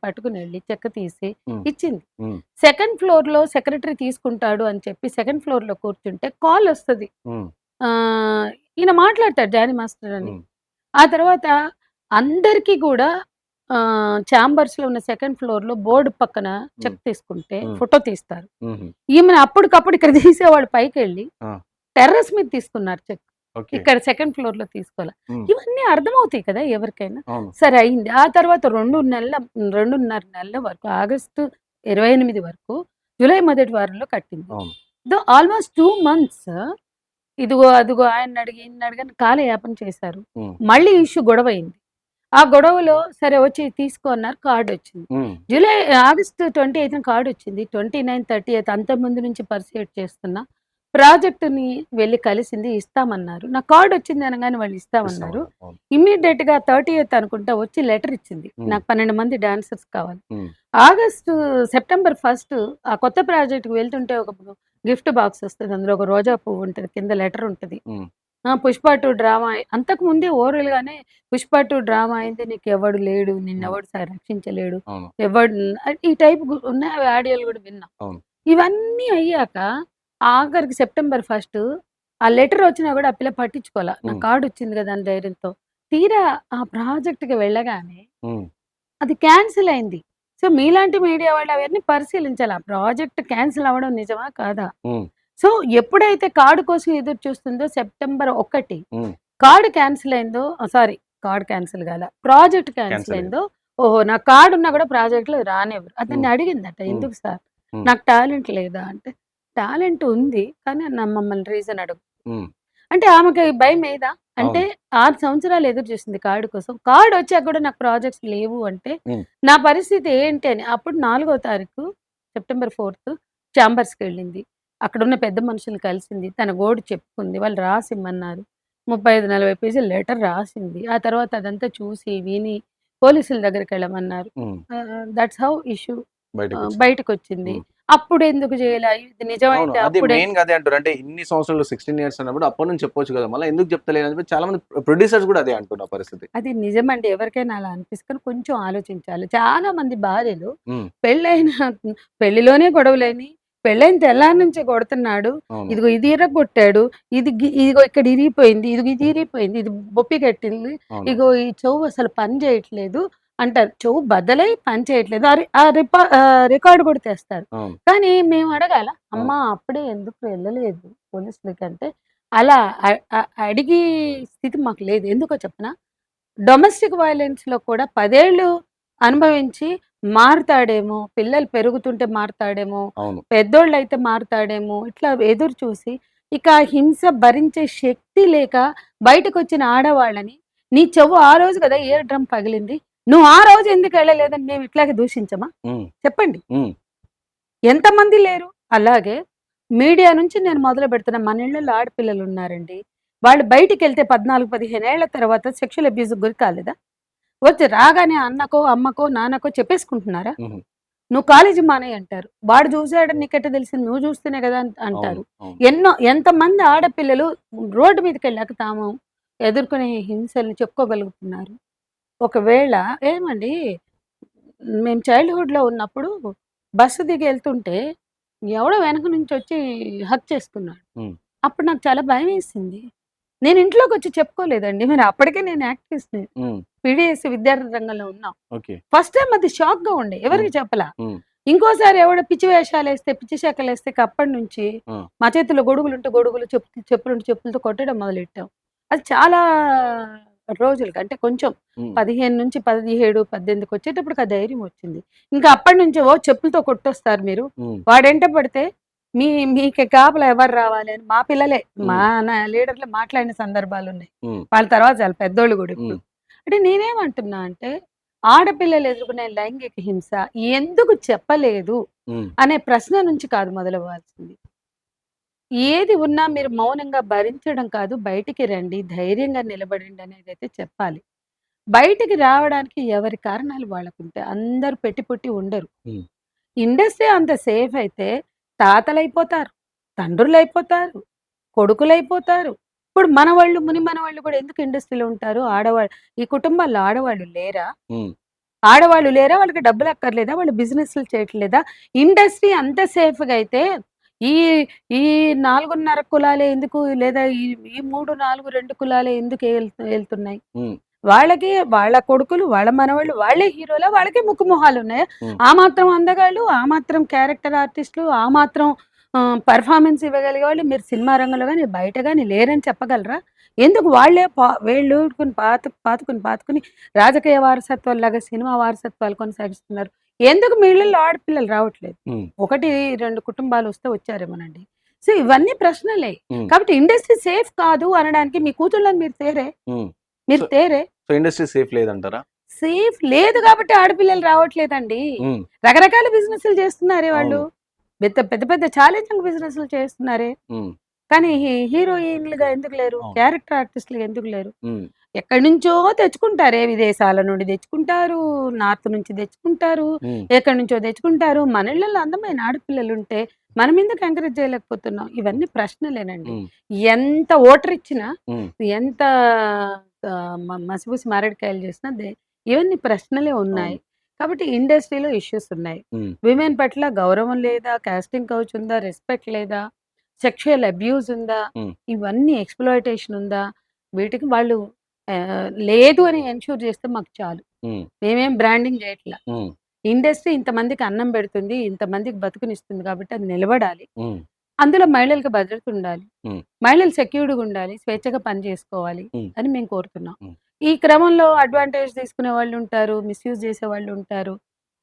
పట్టుకుని వెళ్లి చెక్ తీసి హ్మ్. ఇచ్చింది. హ్మ్. సెకండ్ ఫ్లోర్‌లో సెక్రటరీ తీసుకుంటాడు అని చెప్పి సెకండ్ ఫ్లోర్‌లో కూర్చుంటే కాలొస్తది. హ్మ్. ఆహ్, ఈయన మాట్లాడతాడు జానీ మాస్టర్ అని. హ్మ్. ఆ తర్వాత అందరికీ గూడా చాంబర్స్‌లో ఉన్న సెకండ్ ఫ్లోర్‌లో బోర్డ్ పక్కన హ్మ్. చెక్ తీసుకుంటే హ్మ్. ఫోటో తీస్తారు. హుహు. ఈమెను అప్పటికప్పుడు ఇక్కడ తీసేవాళ్ళు పైకెళ్ళి ఆ! టెర్రస్ మీద తీసుకున్నారు చెక్. ఓకే. ఇక్కడ సెకండ్ ఫ్లోర్‌లో తీసుకోల. హ్మ్. ఇవన్నీ అర్థమవుతాయి కదా! ఎవరికైనా. అవును. సరే అయింది. ఆ తర్వాత 2.5 నెలల వరకు ఆగస్టు 28 వరకు జులై మొదటి వారంలో కట్టింది. అవును. ఆల్‌మోస్ట్ 2 మంత్స్ ఇదిగో, అదిగో ఆయన్నడిగి, ఈయన్నడిగని కాలయాపన చేశారు. హ్మ్. మళ్ళీ ఇష్యూ గొడవయింది. ఆ గొడవలో సరే వచ్చి తీసుకో అన్నారు. కార్డొచ్చింది. హ్మ్. ఆగస్ట్ 28న కార్డొచ్చింది. 29, 30 అంతకుముందు నుంచి పర్సుయేట్ చేస్తున్నా. ప్రాజెక్ట్‌ని వెళ్లి కలిసింది. ఇస్తామన్నారు. నాకు కార్డొచ్చింది అనగానే వాళ్ళు ఇస్తామన్నారు. ఇస్తామన్నారు. అవును. ఇమ్మీడియేట్‌గా 30థ్ అనుకుంటా వచ్చి లెటర్ ఇచ్చింది. హ్మ్. నాకు 12 మంది డాన్సర్స్ కావాలి. హ్మ్. సెప్టెంబర్ 1 ఆ కొత్త ప్రాజెక్ట్‌కి వెళ్తుంటే ఒక గిఫ్ట్ బాక్స్ వస్తది. అందులో ఒక రోజా పువ్వు ఉంటది. కింద లెటర్ ఉంటది. హ్మ్. 'పుష్ప 2' డ్రామా అంతకుముందే ఓరల్‌గానే 'పుష్ప 2' డ్రామా అయింది. నీకెవ్వడు లేడు. హ్మ్. నిన్నెవడు రక్షించలేడు. అవును. ఈ టైప్ ఉన్నాయి. అవి ఆడియోలు గూడా విన్నా. అవును. ఇవన్నీ అయ్యాక ఆఖరికి సెప్టెంబర్ 1 ఆ లెటర్ వచ్చినా గూడా ఆ పిల్ల పట్టించుకోలా. నా హ్మ్. కార్డొచ్చింది గదా! అని ధైర్యంతో. తీరా ఆ ప్రాజెక్ట్‌కి వెళ్ళగానే హ్మ్. అది క్యాన్సిల్ అయింది. సో, మీలాంటి మీడియా వాళ్ళు అవన్నీ పరిశీలించాలి. ఆ ప్రాజెక్ట్ క్యాన్సిల్ అవ్వడం నిజమా? కాదా? హ్మ్. సో, ఎప్పుడైతే కార్డ్ కోసం ఎదురు చూస్తుందో సెప్టెంబర్ 1 హ్మ్. కార్డ్ క్యాన్సిల్ అయిందో సారీ కార్డ్ క్యాన్సిల్ గాల. ప్రాజెక్ట్ క్యాన్సిల్ క్యాన్సెల్ అయింది. అయిందో, ఓహో! నా కార్డ్ ఉన్నా కూడా ప్రాజెక్ట్‌లో రానివ్వరు. హ్మ్. అతన్ని అడిగిందట. హ్మ్. ఎందుకు సార్? హ్మ్. నాకు టాలెంట్ లేదా? అంటే, టాలెంట్ ఉంది. కానీ మమ్మల్ని రీజన్ అడుగు. హ్మ్. అంటే ఆమెకి భయమేయదా? అంటే అవును. 6 సంవత్సరాలు ఎదురు చూసింది కార్డ్ కోసం. కార్డ్ వచ్చాక కూడా నాకు ప్రాజెక్ట్స్ లేవు అంటే, హ్మ్. నా పరిస్థితి ఏంటి అని. అప్పుడు 4వ తారీఖు సెప్టెంబర్ 4 చాంబర్స్‌కెళ్ళింది. అక్కడున్న పెద్ద మనుషుల్ని కలిసింది. తన గోడు చెప్పుకుంది. వాళ్ళు రాసిమ్మన్నారు. 35, 40 పేజీల లెటర్ రాసింది. ఆ తర్వాత అదంతా చూసి, విని పోలీసుల దగ్గరికెళ్ళమన్నారు. హ్మ్. దట్స్ హౌ ఇష్యూ బయటకొచ్చింది. బయటకొచ్చింది. హ్మ్. అప్పుడెందుకు జేయలా? ఇది అవును. నిజమైతే అది అప్పుడే మెయిన్‌గా అదే అంటారు. అంటే ఇన్ని సంవత్సరాలు 16 ఇయర్స్ అన్నప్పుడు అప్పటి నుంచి చెప్పొచ్చు కదా! మళ్ళా ఎందుకు చెప్తలేరు అని చెప్పి చాలా మంది ప్రొడ్యూసర్స్ కూడా అదే అంటున్న పరిస్థితి. అది నిజమండి. ఎవరికైనా అలా అనిపిస్తుంది. కానీ కొంచెం ఆలోచించాలి. చాలా మంది భార్యలు హ్మ్. పెళ్ళైన పెళ్లిలోనే గొడవలని, పెళ్ళైన తెల్లారి నుంచే కొడుతున్నాడు. అవును. ఇదిగో ఇది ఇరగ్గొట్టాడు. ఇదిగో ఇక్కడ ఇరిగిపోయింది. ఇదిగో ఇది ఇరిగిపోయింది. ఇది బొప్పి కట్టింది. అవును. ఇగో ఈ చెవు అసలు పని చేయట్లేదు అంటారు. చెవు బద్దలై పని చేయట్లేదు. రికార్డ్ కూడా తెస్తారు. అవును. కానీ మేము అడగాల, అవును. అమ్మా అప్పుడే ఎందుకు వెళ్ళలేదు పోలీసులకంటే, అలా అడిగే స్థితి మాకు లేదు. ఎందుకో చెప్పనా? డొమెస్టిక్ వయలెన్స్‌లో కూడా 10 ఏళ్ళు అనుభవించి మారుతాడేమో, పిల్లలు పెరుగుతుంటే మారుతాడేమో, అవును. పెద్దోళ్ళైతే మారుతాడేమో, ఇట్లా ఎదురు చూసి, ఇక హింస భరించే శక్తి లేక బయటకొచ్చిన ఆడవాళ్ళని, నీ చెవు ఆ రోజు కదా ఇయర్ డ్రమ్ పగిలింది. నువ్వు ఆ రోజు ఎందుకెళ్ళలేదని మేము ఇట్లాగే దూషించమా? హ్మ్. చెప్పండి. హ్మ్. ఎంతమంది లేరు? అలాగే మీడియా నుంచి నేను మొదలుపెడుతున్నా. మన ఇళ్ళల్లో ఆడపిల్లలున్నారండి. వాళ్ళు బయటికెళ్తే 14, 15 ఏళ్ల తర్వాత సెక్షువల్ అబ్యూస్‌కి గురి కాలేదా? వచ్చి రాగానే అన్నకో, అమ్మకో, నాన్నకో చెప్పేసుకుంటున్నారా? హుహు. "నువ్వు కాలేజీ మానేయి" అంటారు. "వాడు చూసాడని నీకెట్టా తెలిసింది? నువ్వు చూస్తేనే కదా" అవును. అంటారు. అవును. ఎంతమంది ఆడపిల్లలు రోడ్డు మీదకెళ్ళాక తాము ఎదుర్కొనే హింసల్ని చెప్పుకోగలుగుతున్నారు. ఒకవేళ ఏమండి, మేము చైల్డ్‌హుడ్‌లో ఉన్నప్పుడు బస్సు దిగి ఎళ్తుంటే ఎవడో వెనక నుంచొచ్చి హగ్ చేసుకున్నాడు. హ్మ్. అప్పుడు నాకు చాలా భయమేసింది. నేను ఇంట్లోకొచ్చి చెప్పుకోలేదండి. మరి అప్పటికే నేను యాక్టివిస్ట్‌ని. హ్మ్. పీడీఎస్‌సీ విద్యార్థి రంగంలో ఉన్నాం. ఓకే. ఫస్ట్ టైమ్ అది షాక్‌గా ఉండే. హ్మ్. ఎవరికీ చెప్పలా. హ్మ్. ఇంకోసారి ఎవడో పిచ్చి వేషాలేస్తే, పిచ్చి శేఖలేస్తే అప్పటినుంచి ఆ! మా చేతుల్లో గొడుగులుంటే గొడుగులు, చెప్పులుంటే చెప్పులతో కొట్టడం మొదలెట్టాం. అది చాలా రోజులకి అంటే కొంచెం హ్మ్. 15-17, 18కొచ్చేటప్పటికి ఆ ధైర్యం వచ్చింది. ఇంకా అప్పటినుంచి ఓ చెప్పులతో కొట్టొస్తారు మీరు. హ్మ్. వాడెంట పడితే మీకు కాపలా ఎవరు రావాలి అని మా పిల్లలే, మా హ్మ్. లీడర్‌లు మాట్లాడిన సందర్భాలున్నాయి. హ్మ్. వాళ్ళ తర్వాత చాలా పెద్దోళ్ళు గూడా ఇప్పుడు. హ్మ్. అంటే నేనేమంటున్నా అంటే, ఆడపిల్లలు ఎదుర్కొనే లైంగిక హింస ఎందుకు చెప్పలేదు హ్మ్. అనే ప్రశ్న నుంచి కాదు మొదలవ్వాల్సింది. ఏది ఉన్నా మీరు మౌనంగా భరించడం కాదు, బయటికి రండి, ధైర్యంగా నిలబడండి అనేదైతే చెప్పాలి. బయటికి రావడానికి ఎవరి కారణాలు వాళ్ళకుంటాయి. అందరూ పెట్టి పుట్టి ఉండరు. హ్మ్. ఇండస్ట్రీ అంత సేఫ్ అయితే తాతలైపోతారు, తండ్రులైపోతారు, కొడుకులైపోతారు. ఇప్పుడు మనవాళ్ళు, ముని మనవాళ్ళు కూడా ఎందుకు ఇండస్ట్రీలో ఉంటారు? ఆడవాళ్ళు ఈ కుటుంబాల్లో ఆడవాళ్ళు లేరా? హ్మ్. ఆడవాళ్ళు లేరా? వాళ్ళకి డబ్బులక్కర్లేదా? వాళ్ళు బిజినెస్‌లు చేయట్లేదా? ఇండస్ట్రీ అంత సేఫ్‌గా అయితే ఈ ఈ 4:30 కులాలే ఎందుకు లేదా ఈ 3, 4, 2 కులాలే ఎందుకు ఎళ్తున్నాయి? హ్మ్. వాళ్ళకి వాళ్ళ కొడుకులు, వాళ్ళ మనవళ్ళు వాళ్ళే హీరోలా? వాళ్ళకే ముక్కు మొహాలున్నాయా? హ్మ్. ఆ మాత్రం అందగాళ్ళు, ఆ మాత్రం క్యారెక్టర్ ఆర్టిస్టులు, ఆ మాత్రం పెర్ఫార్మన్స్ ఇవ్వగలిగే వాళ్ళు మీరు సినిమా రంగంలో గాని, బయట గాని లేరని చెప్పగలరా? ఎందుకు వాళ్ళే వేళ్ళూరుకుని పాతుకుని రాజకీయ వారసత్వాల్లాగా సినిమా వారసత్వాలు కొనసాగిస్తున్నారు. ఎందుకు మీ ఇళ్ళల్లో ఆడపిల్లలు రావట్లేదు? హ్మ్. 1, 2 కుటుంబాలొస్తే వచ్చారేమోనండి. సో, ఇవన్నీ ప్రశ్నలే. హ్మ్. కాబట్టి ఇండస్ట్రీ సేఫ్ కాదు అనడానికి మీ కూతుళ్ళని హ్మ్. సో, మీరు తేరే. సో ఇండస్ట్రీ సేఫ్ లేదంటారా? సేఫ్ లేదు గాబట్టి ఆడపిల్లలు రావట్లేదండి. హ్మ్. రకరకాల బిజినెస్‌లు చేస్తున్నారే వాళ్ళు. అవును. పెద్ద పెద్ద ఛాలెంజింగ్ బిజినెస్‌లు చేస్తున్నారే. హ్మ్. కానీ హీరోయిన్‌లుగా ఎందుకు లేరు? అవును. క్యారెక్టర్ ఆర్టిస్ట్‌లుగా ఎందుకు లేరు? హ్మ్. ఎక్కడి నుంచో తెచ్చుకుంటారే. విదేశాల నుండి తెచ్చుకుంటారు. నార్త్ నుంచి తెచ్చుకుంటారు. హ్మ్. ఎక్కడి నుంచో తెచ్చుకుంటారు. మన ఇళ్ళల్లో అందమైన ఆడపిల్లలుంటే మనమెందుకు ఎంకరేజ్ చేయలేకపోతున్నాం? ఇవన్నీ ప్రశ్నలేనండి. హ్మ్. ఎంత ఓటరిచ్చినా, హ్మ్. ఎంత మసిబూసి మారేడుకాయలు చేసినా ఇవన్నీ ప్రశ్నలే ఉన్నాయి. అవును. కాబట్టి ఇండస్ట్రీలో ఇష్యూస్ ఉన్నాయి. హ్మ్. విమెన్ పట్ల గౌరవం లేదా? కాస్టింగ్ కౌచ్ ఉందా? రెస్పెక్ట్ లేదా? సెక్షువల్ అబ్యూజ్ ఉందా? హ్మ్. ఇవన్నీ ఎక్స్‌ప్లాయిటేషన్ ఉందా? వీటికి వాళ్ళు లేదు అని ఎన్‌ష్యూర్ చేస్తే మాకు చాలు. హ్మ్. మేమేం బ్రాండింగ్ చేయట్లా. హ్మ్. ఇండస్ట్రీ ఇంతమందికి అన్నం పెడుతుంది, ఇంతమందికి బతుకునిస్తుంది కాబట్టి అది నిలబడాలి. హ్మ్. అందులో మహిళలకు భద్రత ఉండాలి. హ్మ్. మహిళలు సెక్యూర్డ్‌గా ఉండాలి. స్వేచ్ఛగా పని చేసుకోవాలి హ్మ్. అని మేము కోరుతున్నాం. హ్మ్. ఈ క్రమంలో అడ్వాంటేజ్ తీసుకునే వాళ్ళుంటారు. మిస్‌యూజ్ చేసేవాళ్ళుంటారు.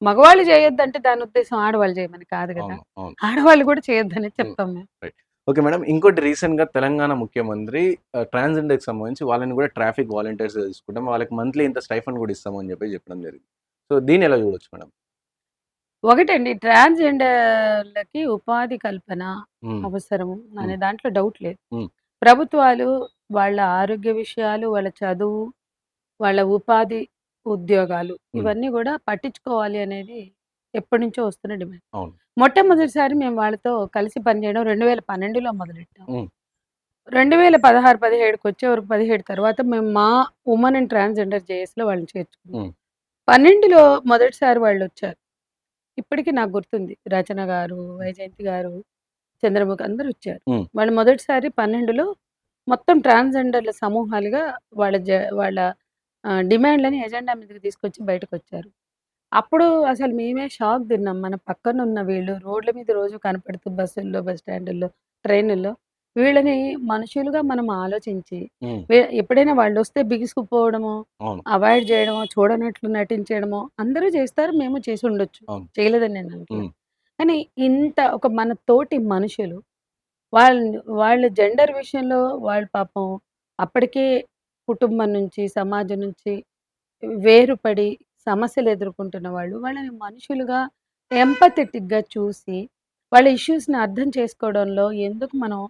మగవాళ్ళు చేయొద్దంటే దాని ఉద్దేశం ఆడవాళ్ళు చేయమని కాదు కదా! అవును. అవును. ఆడవాళ్ళు కూడా చేయొద్దనే హ్మ్. చెప్తాం మేము. రైట్. Okay madam. ఇంకోటి రీసెంట్‌గా తెలంగాణ ముఖ్యమంత్రి ట్రాన్స్‌జెండర్‌కి సంబంధించి వాళ్ళని కూడా ట్రాఫిక్ వాలంటీర్స్‌గా తీసుకుంటాం. వాళ్ళకి మంత్లీ ఇంత స్టైఫండ్ కూడా ఇస్తాము అని చెప్పడం జరిగింది. సో, దీన్ని ఎలా చూడొచ్చు మేడం? ఒకటండి ట్రాన్స్‌జెండర్‌లకి ఉపాధి కల్పన హ్మ్. అవసరం హ్మ్. అనే దాంట్లో డౌట్ లేదు. హ్మ్. ప్రభుత్వాలు వాళ్ళ ఆరోగ్య విషయాలు, వాళ్ళ చదువు, వాళ్ళ ఉపాధి, ఉద్యోగాలు హ్మ్. ఇవన్నీ గూడా పట్టించుకోవాలి అనేది ఎప్పటినుంచో వస్తున్న డిమాండ్. అవును. మొట్టమొదటిసారి మేము వాళ్ళతో కలిసి పనిచేయడం 2012లో మొదలెట్టాం. హ్మ్. 2016, 17 వచ్చేవరకు 17 తర్వాత మేము మా వుమన్ అండ్ ట్రాన్స్‌జెండర్ జేఏఎస్‌లో వాళ్ళని చేర్చుకున్నాం. హ్మ్. 12లో మొదటిసారి వాళ్ళొచ్చారు. ఇప్పటికి నాకు గుర్తుంది. రచన గారు, వైజయంతి గారు, చంద్రముఖి అందరూ వచ్చారు. హ్మ్. వాళ్ళు మొదటిసారి 12లో మొత్తం ట్రాన్స్‌జెండర్‌ల సమూహాలుగా వాళ్ళ డిమాండ్‌లని ఎజెండా మీదకి తీసుకొచ్చి బయటకొచ్చారు. అప్పుడు అసలు మేమే షాక్ తిన్నాం. మన పక్కనున్న వీళ్ళు రోడ్ల మీద రోజు కనపడుతూ బస్సుల్లో, బస్ స్టాండుల్లో, ట్రైనుల్లో వీళ్ళని మనుషులుగా మనం ఆలోచించి హ్మ్. ఎప్పుడైనా వాళ్ళొస్తే బిగుసుకుపోవడమో, అవును. అవాయిడ్ చేయడమో, చూడనట్లు నటించడమో అందరూ చేస్తారు. మేము చేసుండొచ్చు. అవును. చేయలేదని నేను అనట్లేదు. హ్మ్. కానీ ఇంత ఒక మన తోటి మనుషులు వాళ్ళ జెండర్ విషయంలో వాళ్ళు పాపం అప్పటికే కుటుంబం నుంచి, సమాజం నుంచి వేరుపడి సమస్యలు ఎదుర్కొంటున్న వాళ్ళు, వాళ్ళని మనుషులుగా ఎంపథెటిక్‌గా చూసి, వాళ్ళ ఇష్యూస్‌ని అర్థం చేసుకోవడంలో ఎందుకు మనం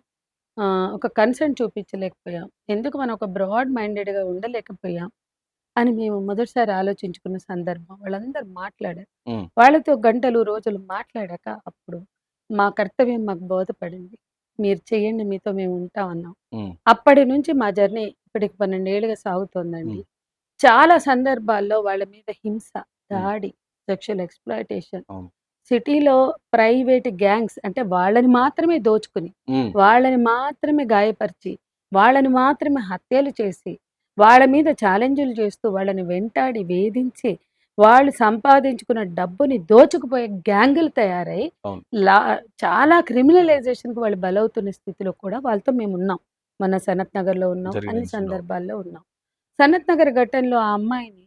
ఒక కన్సర్న్ చూపించలేకపోయాం? ఎందుకు మనం ఒక బ్రాడ్ మైండెడ్‌గా ఉండలేకపోయాం? అని మేము మొదటిసారి ఆలోచించుకున్న సందర్భం. వాళ్ళందరూ మాట్లాడారు. హ్మ్. వాళ్ళతో గంటలు, రోజులు మాట్లాడాక అప్పుడు మా కర్తవ్యం మాకు బోధపడింది. మీరు చేయండి మీతో మేము ఉంటాం అన్నాం. హ్మ్. అప్పటి నుంచి మా జర్నీ ఇప్పటికి 12 ఏళ్లుగా సాగుతోందండి. హ్మ్. చాలా సందర్భాల్లో వాళ్ళ మీద హింస, హ్మ్. దాడి, సెక్షువల్ ఎక్స్‌ప్లాయిటేషన్, అవును. సిటీలో ప్రైవేట్ గ్యాంగ్స్ అంటే వాళ్ళని మాత్రమే దోచుకుని, హ్మ్. వాళ్ళని మాత్రమే గాయపరిచి, వాళ్ళని మాత్రమే హత్యలు చేసి, వాళ్ళ మీద ఛాలెంజ్‌లు చేస్తూ, వాళ్ళని వెంటాడి, వేధించి, వాళ్ళు సంపాదించుకున్న డబ్బుని దోచుకుపోయే గ్యాంగులు తయారై, అవును. లా చాలా క్రిమినలైజేషన్‌కి వాళ్ళు బలవుతున్న స్థితిలో కూడా వాళ్ళతో మేమున్నాం. మొన్న సనత్ నగర్‌లో ఉన్నాం. జరిగిన అన్ని ఇన్సిడెంట్. అవును. సందర్భాల్లో ఉన్నాం. సనత్ నగర్ ఘటనలో ఆ అమ్మాయిని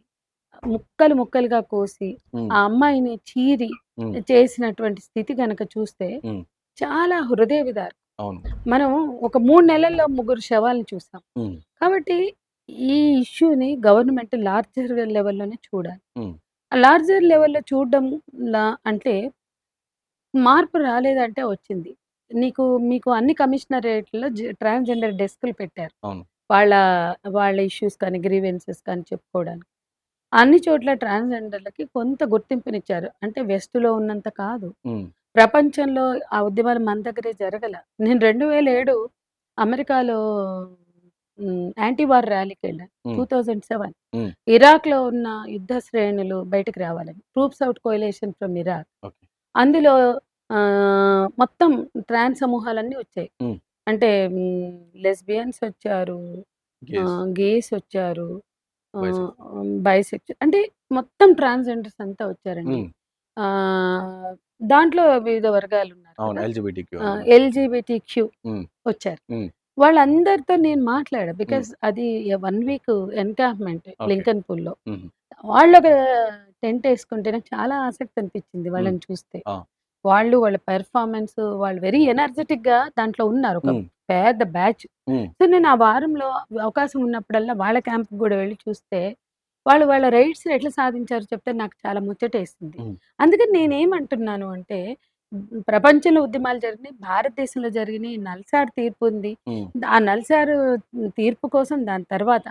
ముక్కలు ముక్కలుగా కోసి, హ్మ్. ఆ అమ్మాయిని చీరి హ్మ్. చేసినటువంటి స్థితి గనక చూస్తే హ్మ్. చాలా హృదయ విదారకం. అవును. మనం ఒక 3 నెలల్లో ముగ్గురు శవాలను చూసాం. హ్మ్. కాబట్టి ఈ ఇష్యూని గవర్నమెంట్ లార్జర్ లెవెల్‌లోనే చూడాలి. హ్మ్. ఆ లార్జర్ లెవెల్‌లో చూడడం అంటే మార్పు రాలేదంటే వచ్చింది. మీకు అన్ని కమిషనరేట్‌లో ట్రాన్స్‌జెండర్ డెస్క్‌లు పెట్టారు. అవును. వాళ్ళ వాళ్ళ ఇష్యూస్ కానీ, గ్రీవెన్సెస్ కానీ చెప్పుకోవడానికి. అన్ని చోట్ల ట్రాన్స్‌జెండర్‌లకి కొంత గుర్తింపునిచ్చారు. అంటే వెస్ట్‌లో ఉన్నంత కాదు. హ్మ్. ప్రపంచంలో ఆ ఉద్యమాలు మన దగ్గరే జరగల. నేను 2007 అమెరికాలో యాంటీ వార్ ర్యాలీకెళ్ళాను. హ్మ్. 2007 హ్మ్. ఇరాక్‌లో ఉన్న యుద్ధ శ్రేణులు బయటికి రావాలని. Troops out coalition from Iraq. Okay. అందులో మొత్తం ట్రాన్స్ సమూహాలన్నీ వచ్చాయి. హ్మ్. అంటే లెస్బియన్స్ వచ్చారు. గేస్, గేస్ వచ్చారు. బైసెక్సువల్. బైసెక్చువల్ అంటే మొత్తం ట్రాన్స్‌జెండర్స్ అంతా వచ్చారండి. హ్మ్. ఆహ్, దాంట్లో వివిధ వర్గాలున్నారు అవును. కదా! ఎల్‌జిబిటిక్యూ అందరూ వచ్చారు. ఎల్‌జీబీటీక్యూ హ్మ్. వచ్చారు. హ్మ్. వాళ్ళందరితో నేను మాట్లాడా. హ్మ్. బికాజ్ అది 1 వీక్ ఎన్‌కాంప్‌మెంట్ ఓకే. లింకన్ పూల్‌లో. హుహు. వాళ్ళొక టెంట్ ఏసుకుంటే నాకు చాలా ఆసక్తి అనిపించింది హ్మ్. వాళ్ళని చూస్తే. ఆ! వాళ్ళ పెర్ఫార్మన్స్ వాళ్ళు వెరీ ఎనర్జిటిక్‌గా దాంట్లో ఉన్నారు. ఒక హ్మ్. పెద్ద బ్యాచ్. హ్మ్. సో, నేను ఆ వారంలో అవకాశం ఉన్నప్పుడల్లా వాళ్ళ క్యాంప్‌కి గూడా వెళ్లి చూస్తే, వాళ్ళు వాళ్ళ రైట్స్‌ని ఎట్లా సాధించారో చెప్తే నాకు చాలా ముచ్చటేసింది. హ్మ్. అందుకని నేనేమంటున్నాను అంటే, ప్రపంచంలో ఉద్యమాలు జరిగినాయి, భారతదేశంలో జరిగినాయి, నల్సార్ తీర్పుంది. హ్మ్. ఆ నల్సారు తీర్పు కోసం దాని తర్వాత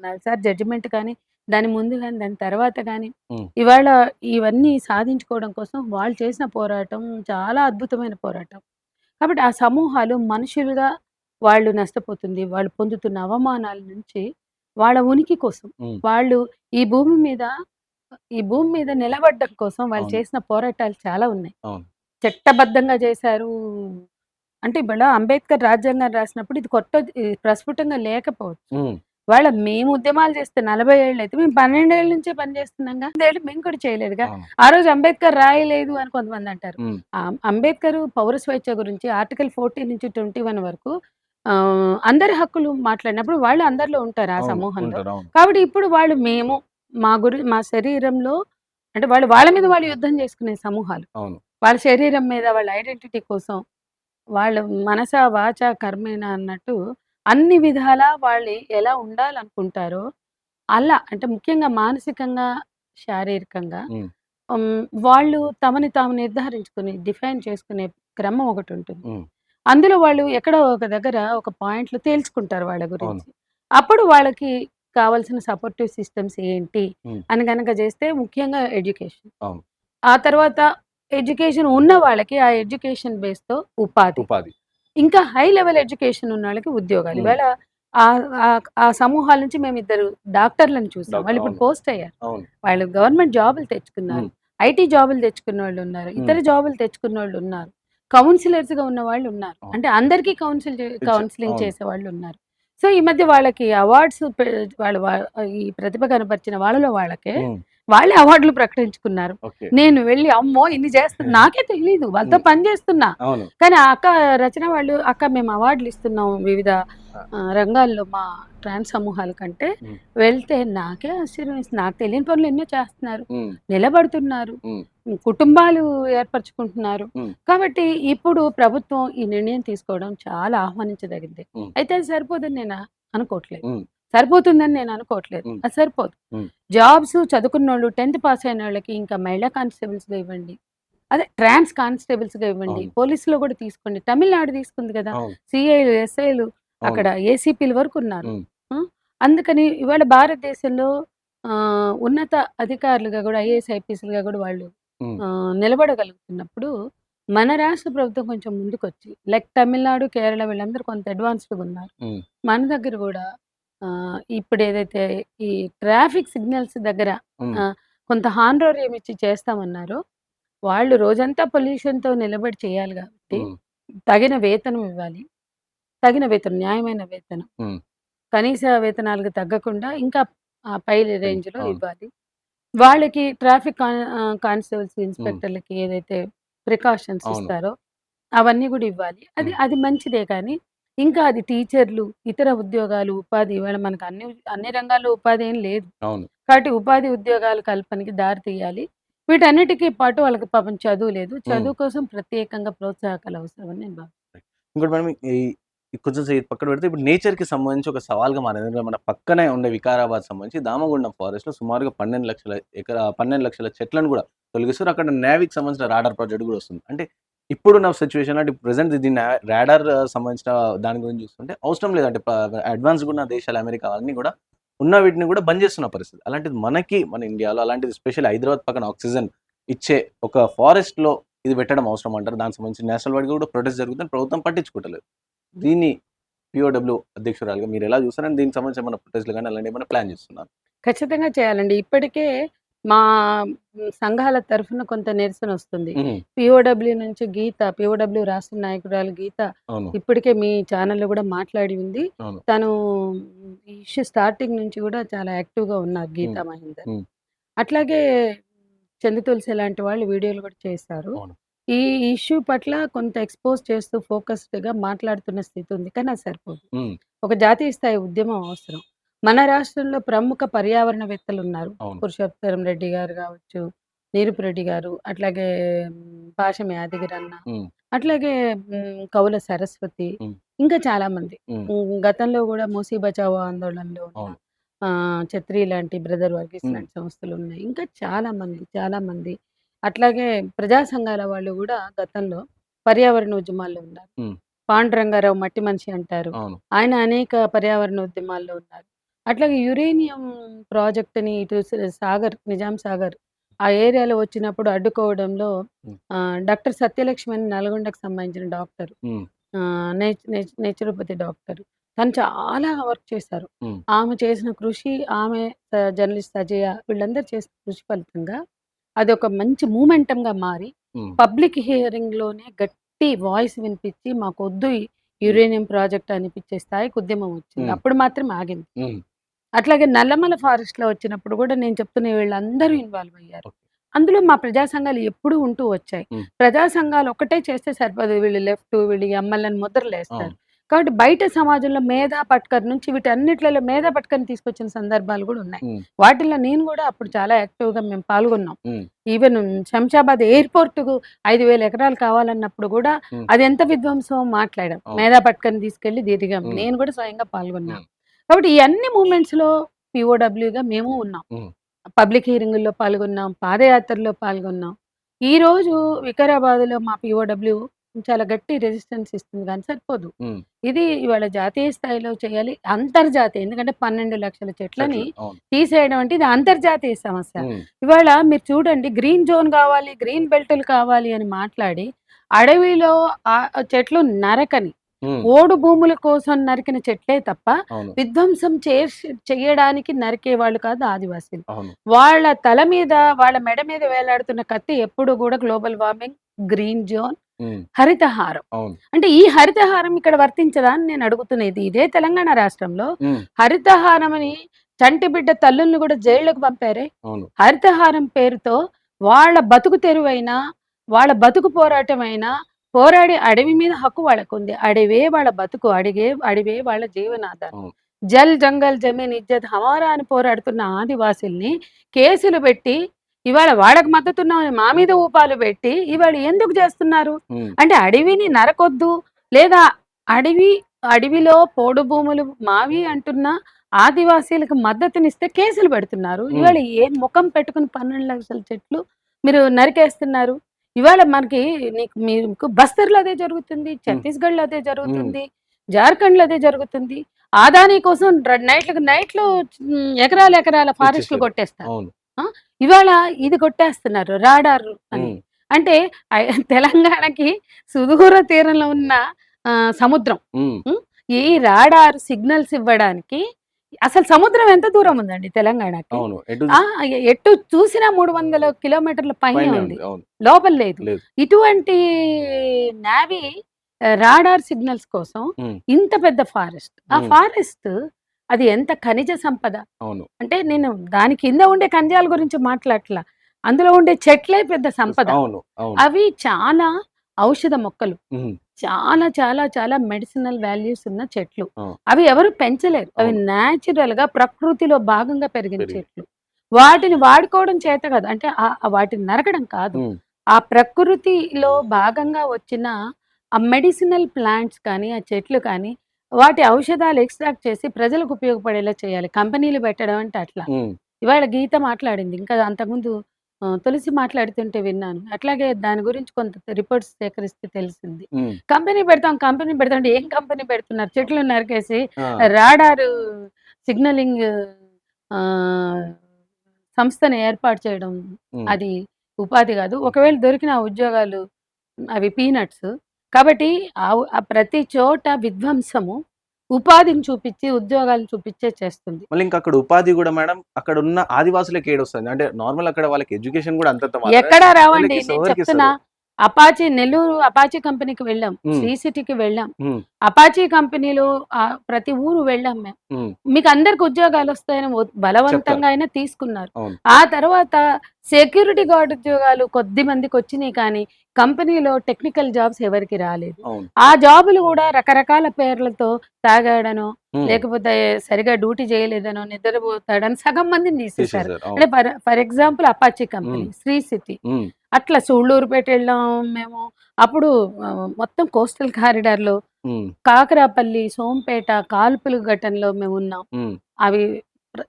నల్సార్ జడ్జిమెంట్ కానీ, దాని ముందు గాని, దాని తర్వాత గాని, హ్మ్. ఇవాళ ఇవన్నీ సాధించుకోవడం కోసం వాళ్ళు చేసిన పోరాటం చాలా అద్భుతమైన పోరాటం. కాబట్టి ఆ సమూహాలు మనుషులుగా వాళ్ళు నష్టపోతుంది. వాళ్ళు పొందుతున్న అవమానాల నుంచి వాళ్ళ ఉనికి కోసం, హ్మ్. వాళ్ళు ఈ భూమి మీద ఈ భూమి మీద నిలబడ్డం కోసం వాళ్ళు అవును. చేసిన పోరాటాలు చాలా ఉన్నాయి. అవును. చట్టబద్ధంగా చేశారు. అంటే ఇవాళ అంబేద్కర్ రాజ్యాంగాన్ని రాసినప్పుడు ఇది ప్రస్ఫుటంగా లేకపోవచ్చు. హ్మ్. మేము ఉద్యమాలు చేస్తే 40 ఏళ్ళైతే మేము 12 ఏళ్ల నుంచే పని చేస్తున్నాంగా. 12 ఏళ్ళు మేము కూడా చేయలేదుగా. అవును. ఆ రోజు అంబేద్కర్ రాయలేదు అని కొంతమందంటారు. హ్మ్. అంబేద్కర్ పౌర స్వేచ్ఛ గురించి ఆర్టికల్ 14 నుంచి 21 వరకు అందరి హక్కులు మాట్లాడినప్పుడు వాళ్ళు అందరిలో ఉంటారు ఆ అవును. సమూహంలో. ఉంటారు. అవును. కాబట్టి ఇప్పుడు వాళ్ళు మా శరీరంలో అంటే వాళ్ళు వాళ్ళ మీద వాళ్ళు యుద్ధం చేసుకునే సమూహాలు. అవును. వాళ్ళ శరీరం మీద వాళ్ళ ఐడెంటిటీ కోసం వాళ్ళు మనస, వాచ, కర్మేన అన్నట్టు అన్ని విధాలా వాళ్ళు ఎలా ఉండాలనుకుంటారో అలా అంటే ముఖ్యంగా మానసికంగా, శారీరకంగా హ్మ్. వాళ్ళు తమని తాము నిర్ధారించుకుని డిఫైన్ చేసుకునే క్రమం ఒకటుంటుంది. హ్మ్. అందులో వాళ్ళు ఎక్కడో ఒక దగ్గర ఒక పాయింట్‌లో తేల్చుకుంటారు వాళ్ళ అవును. గురించి. అప్పుడు వాళ్ళకి కావాల్సిన సపోర్టివ్ సిస్టమ్స్ ఏంటి హ్మ్. అని గనక జేస్తే ముఖ్యంగా ఎడ్యుకేషన్. అవును. ఆ తర్వాత ఎడ్యుకేషన్ ఉన్న వాళ్ళకి ఆ ఎడ్యుకేషన్ బేస్‌తో ఉపాధి. ఉపాధి. ఇంకా హై లెవెల్ ఎడ్యుకేషన్ ఉన్నోళ్ళకి ఉద్యోగాలు. హ్మ్. ఇవాళ ఆ సమూహాల నుంచి మేమిద్దరు డాక్టర్‌లని చూసాం. వాళ్ళిప్పుడు అవును. పోస్ట్ అయ్యారు. అవును. వాళ్ళు గవర్నమెంట్ జాబులు తెచ్చుకున్నారు. హ్మ్. ఐటీ జాబులు తెచ్చుకున్నోళ్ళున్నారు. హ్మ్. ఇతర జాబులు తెచ్చుకున్నోళ్ళున్నారు. కౌన్సిలర్స్‌గా ఉన్నవాళ్ళున్నారు. అవును. అంటే అందరికీ కౌన్సెలింగ్ అవును. చేసేవాళ్ళున్నారు. సో, ఈ మధ్య వాళ్ళకి అవార్డ్స్ వాళ్ళు ఈ ప్రతిభ కనపరిచిన వాళ్ళలో వాళ్ళకే హ్మ్. వాళ్ళే అవార్డులు ప్రకటించుకున్నారు. ఓకే. నేను వెళ్లి అమ్మో! ఇన్ని చేస్తున్నా నాకే తెలీదు. వాళ్ళతో హ్మ్. పని చేస్తున్నా. అవును. కానీ ఆ అక్క రచన వాళ్ళు, "అక్క మేము అవార్డులు ఇస్తున్నాం వివిధ ఆ! రంగాల్లో మా ట్రాన్స్ సమూహాల కంటే" హ్మ్. వెళ్తే నాకే ఆశ్చర్యం వేసింది. నాకు తెలియని పనులు ఎన్నో చేస్తున్నారు. హ్మ్. నిలబడుతున్నారు. హ్మ్. కుటుంబాలు ఏర్పరచుకుంటున్నారు. హ్మ్. కాబట్టి ఇప్పుడు ప్రభుత్వం ఈ నిర్ణయం తీసుకోవడం చాలా ఆహ్వానించదగిందే. హ్మ్. అయితే అది సరిపోదని నేను అనుకోవట్లేదు. హ్మ్. సరిపోతుందని నేను అనుకోవట్లేదు. హ్మ్. అది సరిపోదు. హ్మ్. జాబ్స్ చదువుకున్నోళ్ళు 10థ్ పాస్ అయినోళ్ళకి ఇంకా మహిళా కానిస్టేబుల్స్‌గా ఇవ్వండి. అదే ట్రాన్స్ కానిస్టేబుల్స్‌గా ఇవ్వండి. అవును. పోలీస్‌లో కూడా తీసుకోండి. తమిళనాడు తీసుకుంది కదా! అవును. సీఐలు, ఎస్ఐలు అవును. అక్కడ ఏసీపీల వరకు ఉన్నారు. హ్మ్. ఆ! అందుకని ఇవాళ భారతదేశంలో ఉన్నత అధికారులుగా కూడా ఐఏఎస్, ఐపీఎస్‌లుగా కూడా వాళ్ళు హ్మ్. నిలబడగలుగుతున్నప్పుడు మన రాష్ట్ర ప్రభుత్వం కొంచెం ముందుకొచ్చి లైక్ తమిళనాడు, కేరళ వీళ్ళందరూ కొంత అడ్వాన్స్డ్‌గా ఉన్నారు. హ్మ్. మన దగ్గర గూడా ఇప్పుడేదైతే ఈ ట్రాఫిక్ సిగ్నల్స్ దగ్గర హ్మ్. కొంత హానరోరియం ఇచ్చి చేస్తామన్నారో, వాళ్ళు రోజంతా పొల్యూషన్‌తో నిలబడి చేయాలి గాబట్టి, హ్మ్. తగిన వేతనం ఇవ్వాలి. తగిన వేతనం, న్యాయమైన వేతనం. హ్మ్. కనీస వేతనాలకు తగ్గకుండా ఇంకా పై రేంజ్‌లో అవును. ఇవ్వాలి. వాళ్ళకి ట్రాఫిక్ కానిస్టేబుల్స్, హ్మ్. ఇన్స్‌పెక్టర్‌లకి ఏదైతే ప్రికాషన్స్ అవును. ఇస్తారో అవన్నీ గూడా ఇవ్వాలి. అది హ్మ్. అది మంచిదే కానీ, ఇంకా అది టీచర్లు, ఇతర ఉద్యోగాలు, ఉపాధి ఇవాళ మనకు అన్ని అన్ని రంగాల్లో ఉపాధి ఏం లేదు. అవును. కాబట్టి ఉపాధి ఉద్యోగాల కల్పనకి దారి తీయాలి. వీటన్నిటికి పాటు వాళ్ళకి పాపం చదువు లేదు. హ్మ్. చదువు కోసం ప్రత్యేకంగా ప్రోత్సాహకాలు అవసరమని నేను భావిస్తున్నాను. ఇంకోటి మేడం ఈ ఈ కొంచెం పక్కన పెడితే ఇప్పుడు నేచర్‌కి సంబంధించి ఒక సవాల్‌గా మారింది. ఎందుకంటే మన పక్కనే ఉండే వికారాబాద్ సంబంధించి దామగుండం ఫారెస్ట్‌లో సుమారుగా 12,00,000 చెట్లను గూడా తొలగిస్తారు. అక్కడ నేవీకి సంబంధించిన రాడార్ ప్రాజెక్ట్ గూడా వస్తుంది. అంటే ఇప్పుడున్న సిట్యుయేషన్‌లో అంటే ప్రెజెంట్ దీన్ని రాడార్ సంబంధించిన దాని గురించి చూస్తుంటే అవసరం లేదంటే అడ్వాన్స్‌గా ఉన్న దేశాలు అమెరికా అన్నీ గూడా ఉన్న వీటిని గూడా బంద్ చేస్తున్న పరిస్థితి. అలాంటిది మనకి మన ఇండియాలో అలాంటిది స్పెషల్ హైదరాబాద్ పక్కన ఆక్సిజన్ ఇచ్చే ఒక ఫారెస్ట్‌లో ఇది పెట్టడం అవసరం అంటారా? దానికి సంబంధించి నేషనల్ వైడ్‌గా కూడా ప్రొటెస్ట్ జరుగుతుంది. ప్రభుత్వం పట్టించుకుంటలేదు. దీన్ని పీఓడబ్ల్యూ అధ్యక్షురాలుగా మీరెలా చూస్తారు? అండ్ దీనికి సంబంధించి ఏమన్నా ప్రొటెస్ట్‌లు గాని అలాంటివి ఏమన్నా ప్లాన్ చేస్తున్నారా? ఖచ్చితంగా చేయాలండి. ఇప్పటికే మా సంఘాల తరఫున కొంత నిరసనొస్తుంది. హ్మ్. పీఓడబ్ల్యూ నుంచి గీత, పీఓడబ్ల్యూ రాష్ట్ర నాయకురాలు గీత అవును. ఇప్పటికే మీ ఛానెల్‌లో గూడా మాట్లాడి ఉంది. అవును. తను ఈ ఇష్యూ స్టార్టింగ్ నుంచి గూడా చాలా యాక్టివ్‌గా ఉన్నారు హ్మ్. గీతా మహేందర్. హ్మ్. అట్లాగే చందు తులసి లాంటి వాళ్ళు వీడియోలు గూడా చేశారు. అవును. ఈ ఇష్యూ పట్ల కొంత ఎక్స్‌పోజ్ చేస్తూ ఫోకస్డ్‌గా మాట్లాడుతున్న స్థితి ఉంది. కానీ అది సరిపోదు. హ్మ్. ఒక జాతీయ స్థాయి ఉద్యమం అవసరం. మన రాష్ట్రంలో ప్రముఖ పర్యావరణవేత్తలున్నారు. అవును. పురుషోత్తరం రెడ్డి గారు గావచ్చు, నీరపు రెడ్డి గారు, అట్లాగే పాషం యాదగిరన్న, హ్మ్. అట్లాగే కవుల సరస్వతి, హ్మ్. ఇంకా చాలామంది. హ్మ్. గతంలో గూడా మూసీ బచావో ఆందోళనలో ఉన్న అవును. ఛత్రి లాంటి, బ్రదర్ వర్గీస్ హ్మ్. లాంటి సంస్థలున్నాయి. ఇంకా చాలామంది, చాలామంది. అట్లాగే ప్రజా సంఘాల వాళ్ళు గూడా గతంలో పర్యావరణ ఉద్యమాల్లో ఉన్నారు. హ్మ్. పాండురంగారావు మట్టి మనిషి అంటారు. అవును. ఆయన అనేక పర్యావరణ ఉద్యమాల్లో ఉన్నారు. అట్లాగే యురేనియం ప్రాజెక్ట్‌ని ఇటు సాగర్, నిజాం సాగర్ ఆ ఏరియాలో వచ్చినప్పుడు అడ్డుకోవడంలో హ్మ్. డాక్టర్ సత్యలక్ష్మి అని నల్గొండకు సంబంధించిన డాక్టర్. హ్మ్. Naturopathy doctor. తను చాలా వర్క్ చేశారు. హ్మ్. ఆమె చేసిన కృషి, ఆమె జర్నలిస్ట్ అజయ వీళ్ళందరూ చేసిన కృషి ఫలితంగా అదొక మంచి మూమెంటమ్‌గా మారి హ్మ్. పబ్లిక్ హియరింగ్‌లోనే గట్టి వాయిస్ వినిపించి మాకొద్దు ఈ హ్మ్. యురేనియం ప్రాజెక్ట్ అనిపించే స్థాయికి ఉద్యమం వచ్చింది. హ్మ్. అప్పుడు మాత్రం ఆగింది. హ్మ్. అట్లాగే నల్లమల ఫారెస్ట్‌లో వచ్చినప్పుడు గూడా నేను చెప్తున్న వీళ్ళందరూ ఇన్వాల్వ్ అయ్యారు. ఓకే. అందులో మా ప్రజా సంఘాలు ఎప్పుడూ ఉంటూ వచ్చాయి. హ్మ్. ప్రజా సంఘాలు ఒక్కటే చేస్తే సరిపోదు. వీళ్ళు లెఫ్ట్, వీళ్ళు ఎమ్మెల్యేని ముద్రలేస్తారు. అవును. కాబట్టి బయట సమాజంలో మేధా పట్కర్ నుంచి వీటన్నిట్లలో మేధా పట్కర్ని తీసుకొచ్చిన సందర్భాలు కూడా ఉన్నాయి. ఉమ్, వాటిల్లో నేను కూడా అప్పుడు చాలా యాక్టివ్గా మేము పాల్గొన్నాం. ఉమ్, ఈవెన్ శంషాబాద్ ఎయిర్పోర్ట్కు 5,000 ఎకరాలు కావాలన్నప్పుడు కూడా ఉమ్, అది ఎంత విధ్వంసం మాట్లాడాం. అవును. మేధా పట్కర్ని తీసుకెళ్లి దిగాం. ఉమ్, నేను కూడా స్వయంగా పాల్గొన్నా. ఉమ్, కాబట్టి ఈ అన్ని మూమెంట్స్లో పిఓడబ్ల్యూగా మేము ఉన్నాం. ఉమ్, పబ్లిక్ హియరింగుల్లో పాల్గొన్నాం, పాదయాత్రలో పాల్గొన్నాం. ఈరోజు వికారాబాద్‌లో మా పిఓడబ్ల్యూ చాలా గట్టి రెసిస్టెన్స్ ఇస్తుంది గానీ సరిపోదు. ఉమ్, ఇది ఇవాళ జాతీయ స్థాయిలో చేయాలి. అంతర్జాతీయ ఎందుకంటే 12,00,000 చెట్లని అవును. తీసేయడం అంటే ఇది అంతర్జాతీయ సమస్య. ఉమ్, ఇవాళ మీరు చూడండి గ్రీన్ జోన్ కావాలి, గ్రీన్ బెల్టులు కావాలి అని మాట్లాడి అడవిలో చెట్లు నరకని, ఉమ్, ఓడు భూముల కోసం నరికిన చెట్లే తప్ప అవును. విధ్వంసం చెయ్యడానికి నరికేవాళ్ళు కాదు ఆదివాసీలు. అవును. వాళ్ళ తల మీద, వాళ్ళ మెడ మీద వేలాడుతున్న కత్తి ఎప్పుడు కూడా గ్లోబల్ వార్మింగ్, గ్రీన్ జోన్, ఉమ్, హరితహారం. అవును. అంటే ఈ హరితహారం ఇక్కడ వర్తించదా అని నేను అడుగుతున్నది. ఇదే తెలంగాణ రాష్ట్రంలో ఉమ్, హరితహారం అని చంటి బిడ్డ తల్లుల్ని కూడా జైళ్ళకు పంపారే. అవును. హరితహారం పేరుతో వాళ్ళ బతుకు తెరువైనా, వాళ్ళ బతుకు పోరాటమైనా పోరాడి అడవి మీద హక్కు వాళ్ళకుంది. అడవే వాళ్ళ బతుకు, అడవే వాళ్ళ జీవనాధారం. అవును. జల్, జంగల్, జమీన్, ఇజ్జత్, హమారా అని పోరాడుతున్న ఆదివాసీల్ని కేసులు పెట్టి ఇవాళ వాళ్ళకి మద్దతున్నామని మా మీద ఊపాలు పెట్టి ఇవాళ ఎందుకు చేస్తున్నారు? ఉమ్, అంటే అడవిని నరకొద్దు, లేదా అడవిలో పోడు భూములు మావి అంటున్న ఆదివాసీలకు మద్దతునిస్తే కేసులు పెడుతున్నారు. ఉమ్, ఇవాళ ఏ ముఖం పెట్టుకుని 12,00,000 చెట్లు మీరు నరికేస్తున్నారు? ఇవాళ మీకు బస్తర్‌లో అదే జరుగుతుంది, ఛత్తీస్‌గఢ్‌లో అదే ఉమ్, జరుగుతుంది, జార్ఖండ్‌లో అదే జరుగుతుంది. ఆదాని కోసం నైట్లు ఎకరాల ఫారెస్ట్‌లు ఇచ్చేసారు. కొట్టేస్తారు. అవును. ఆ! ఇవాళ ఇది కొట్టేస్తున్నారు రాడార్ అని. ఉమ్, అంటే తెలంగాణకి సుదూర తీరంలో ఉన్న సముద్రం. ఉమ్, హ్మ్. ఈ రాడార్ సిగ్నల్స్ ఇవ్వడానికి అసలు సముద్రం ఎంత దూరం ఉందండి తెలంగాణకి? అవును. ఎటు ఆ! ఎటు చూసినా 300 కిలోమీటర్ల పైనే పైనే ఉంది. ఉంది. అవును. లోపల లేదు. లేదు. ఇటువంటి నావీ రాడార్ సిగ్నల్స్ కోసం ఉమ్, ఇంత పెద్ద ఫారెస్ట్. ఆ ఉమ్, ఫారెస్ట్ అది ఎంత ఖనిజ సంపద. అవును. అంటే నేను దాని కింద ఉండే ఖనిజాల గురించి మాట్లాడట్లా. అందులో ఉండే చెట్లే పెద్ద సంపద. అవును. అవును. అవి చాలా ఔషధ మొక్కలు. ఉమ్, చాలా చాలా చాలా మెడిసినల్ వాల్యూస్ ఉన్న చెట్లు. అవును. అవి ఎవరు పెంచలేరు. అవి అవును. న్యాచురల్‌గా ప్రకృతిలో భాగంగా పెరిగిన పెరిగింది. చెట్లు. వాటిని వాడుకోవడం చేత కాదు. అంటే వాటిని నరకడం కాదు. ఉమ్, ఆ ప్రకృతిలో భాగంగా వచ్చిన ఆ మెడిసినల్ ప్లాంట్స్ కానీ, ఆ చెట్లు కానీ, వాటి ఔషధాలు ఎక్స్ట్రాక్ట్ చేసి ప్రజలకు ఉపయోగపడేలా చేయాలి. కంపెనీలు పెట్టడం అంటే అట్లా. ఉమ్, ఇవాళ గీత మాట్లాడింది. ఇంకా అంతకుముందు తులసి మాట్లాడుతుంటే విన్నాను. అట్లాగే దాని గురించి కొంత రిపోర్ట్స్ సేకరిస్తే తెలిసింది. ఉమ్, కంపెనీ పెడతాం అంటే ఏం కంపెనీ పెడుతున్నారు? చెట్లు నరికేసి ఆ, రాడారు సిగ్నలింగ్ ఆహ్, సంస్థని ఏర్పాటు చేయడం ఉమ్, అది ఉపాధి గాదు. ఒకవేళ దొరికిన ఆ ఉద్యోగాలు అవి పీనట్స్. కాబట్టి ఆ ప్రతి చోట విధ్వంసము ఉపాధిని చూపిచ్చి, ఉద్యోగాలను చూపిచ్చే చేస్తుంది. మళ్ళీ ఇంకా అక్కడ ఉపాధి గూడా మేడం అక్కడున్న ఆదివాసులకి ఏడొస్తది? అంటే నార్మల్ అక్కడ వాళ్ళకి ఎడ్యుకేషన్ గూడా అంతంత మాత్రమే. ఎక్కడా రావండి. వీళ్ళకి నేను చెప్తున్నా. ఎవరికిస్తది? నెల్లూరు అపాచీ కంపెనీకి వెళ్ళాం. హ్మ్. శ్రీ సిటీకి వెళ్ళాం. హ్మ్. అపాచీ కంపెనీలో ప్రతి ఊరు వెళ్ళాం మేము. హ్మ్. మీకందరికి ఉద్యోగాలొస్తాయని చెప్తారు. బలవంతంగా అయినా తీసుకున్నారు. అవును. ఆ తర్వాత సెక్యూరిటీ గార్డ్ ఉద్యోగాలు కొద్ది మందికొచ్చినియి కానీ, కంపెనీలో టెక్నికల్ జాబ్స్ ఎవరికీ రాలేదు. అవును. ఆ జాబులు గూడా రకరకాల పేర్లతో తాగాడనో, హ్మ్. లేకపోతే సరిగ్గా డ్యూటీ చేయలేదనో, నిద్రపోతాడని సగం మందిని తీసేశారు. తీసేసారు. అంటే అవును. ఫర్ ఎగ్జాంపుల్ అపాచీ కంపెనీ, హ్మ్. శ్రీ సిటీ. హ్మ్. అట్లా సూళ్ళూరుపేట వెళ్ళాం మేము. అప్పుడు మొత్తం కోస్టల్ కారిడార్‌లో హ్మ్. కాకరాపల్లి, సోంపేట కాల్పుల ఘటనలో మేమున్నాం. హ్మ్. అవి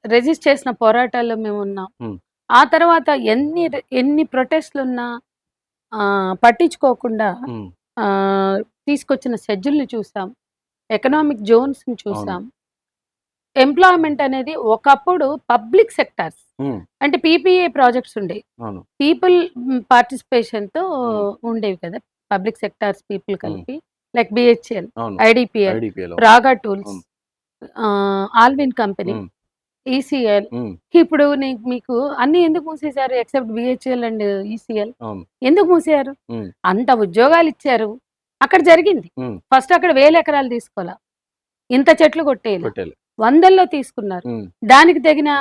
రెజిస్ట్ చేసిన పోరాటాల్లో మేమున్నాం. హ్మ్. ఆ తర్వాత ఎన్ని ప్రొటెస్ట్‌లున్నా పట్టించుకోకుండా హ్మ్. తీసుకొచ్చిన షెడ్యూల్‌ని చూసాం. ఎకనామిక్ జోన్స్‌ని అవును. చూసాం. ఎంప్లాయ్‌మెంట్ అనేది ఒకప్పుడు పబ్లిక్ సెక్టార్స్ హ్మ్. అంటే పీపీఏ ప్రాజెక్ట్స్ ఉండేవి. అవును. పీపుల్ పార్టిసిపేషన్‌తో హ్మ్. ఉండేవి కదా! పబ్లిక్ సెక్టార్స్ పీపుల్ హ్మ్. కలిపి లైక్ బిహెచ్‌ఎల్, అవును. ఐడీపీఎల్, ఐడీపీఎల్. రాగా టూల్స్, అవును. ఆల్విన్ కంపెనీ, హ్మ్. ఈసీఎల్. హ్మ్. ఇప్పుడు మీకు అన్నీ ఎందుకు మూసేశారు? Except BHEL and ECL. అవును. ఎందుకు మూసారు? హ్మ్. అంత ఉద్యోగాలిచ్చారు. అక్కడ జరిగింది. హ్మ్. ఫస్ట్ అక్కడ 1000 ఎకరాలు తీసుకోలా. ఇంత చెట్లు కొట్టేయలా. కొట్టేయాలి. వందల్లో తీసుకున్నారు. హ్మ్. దానికి తగిన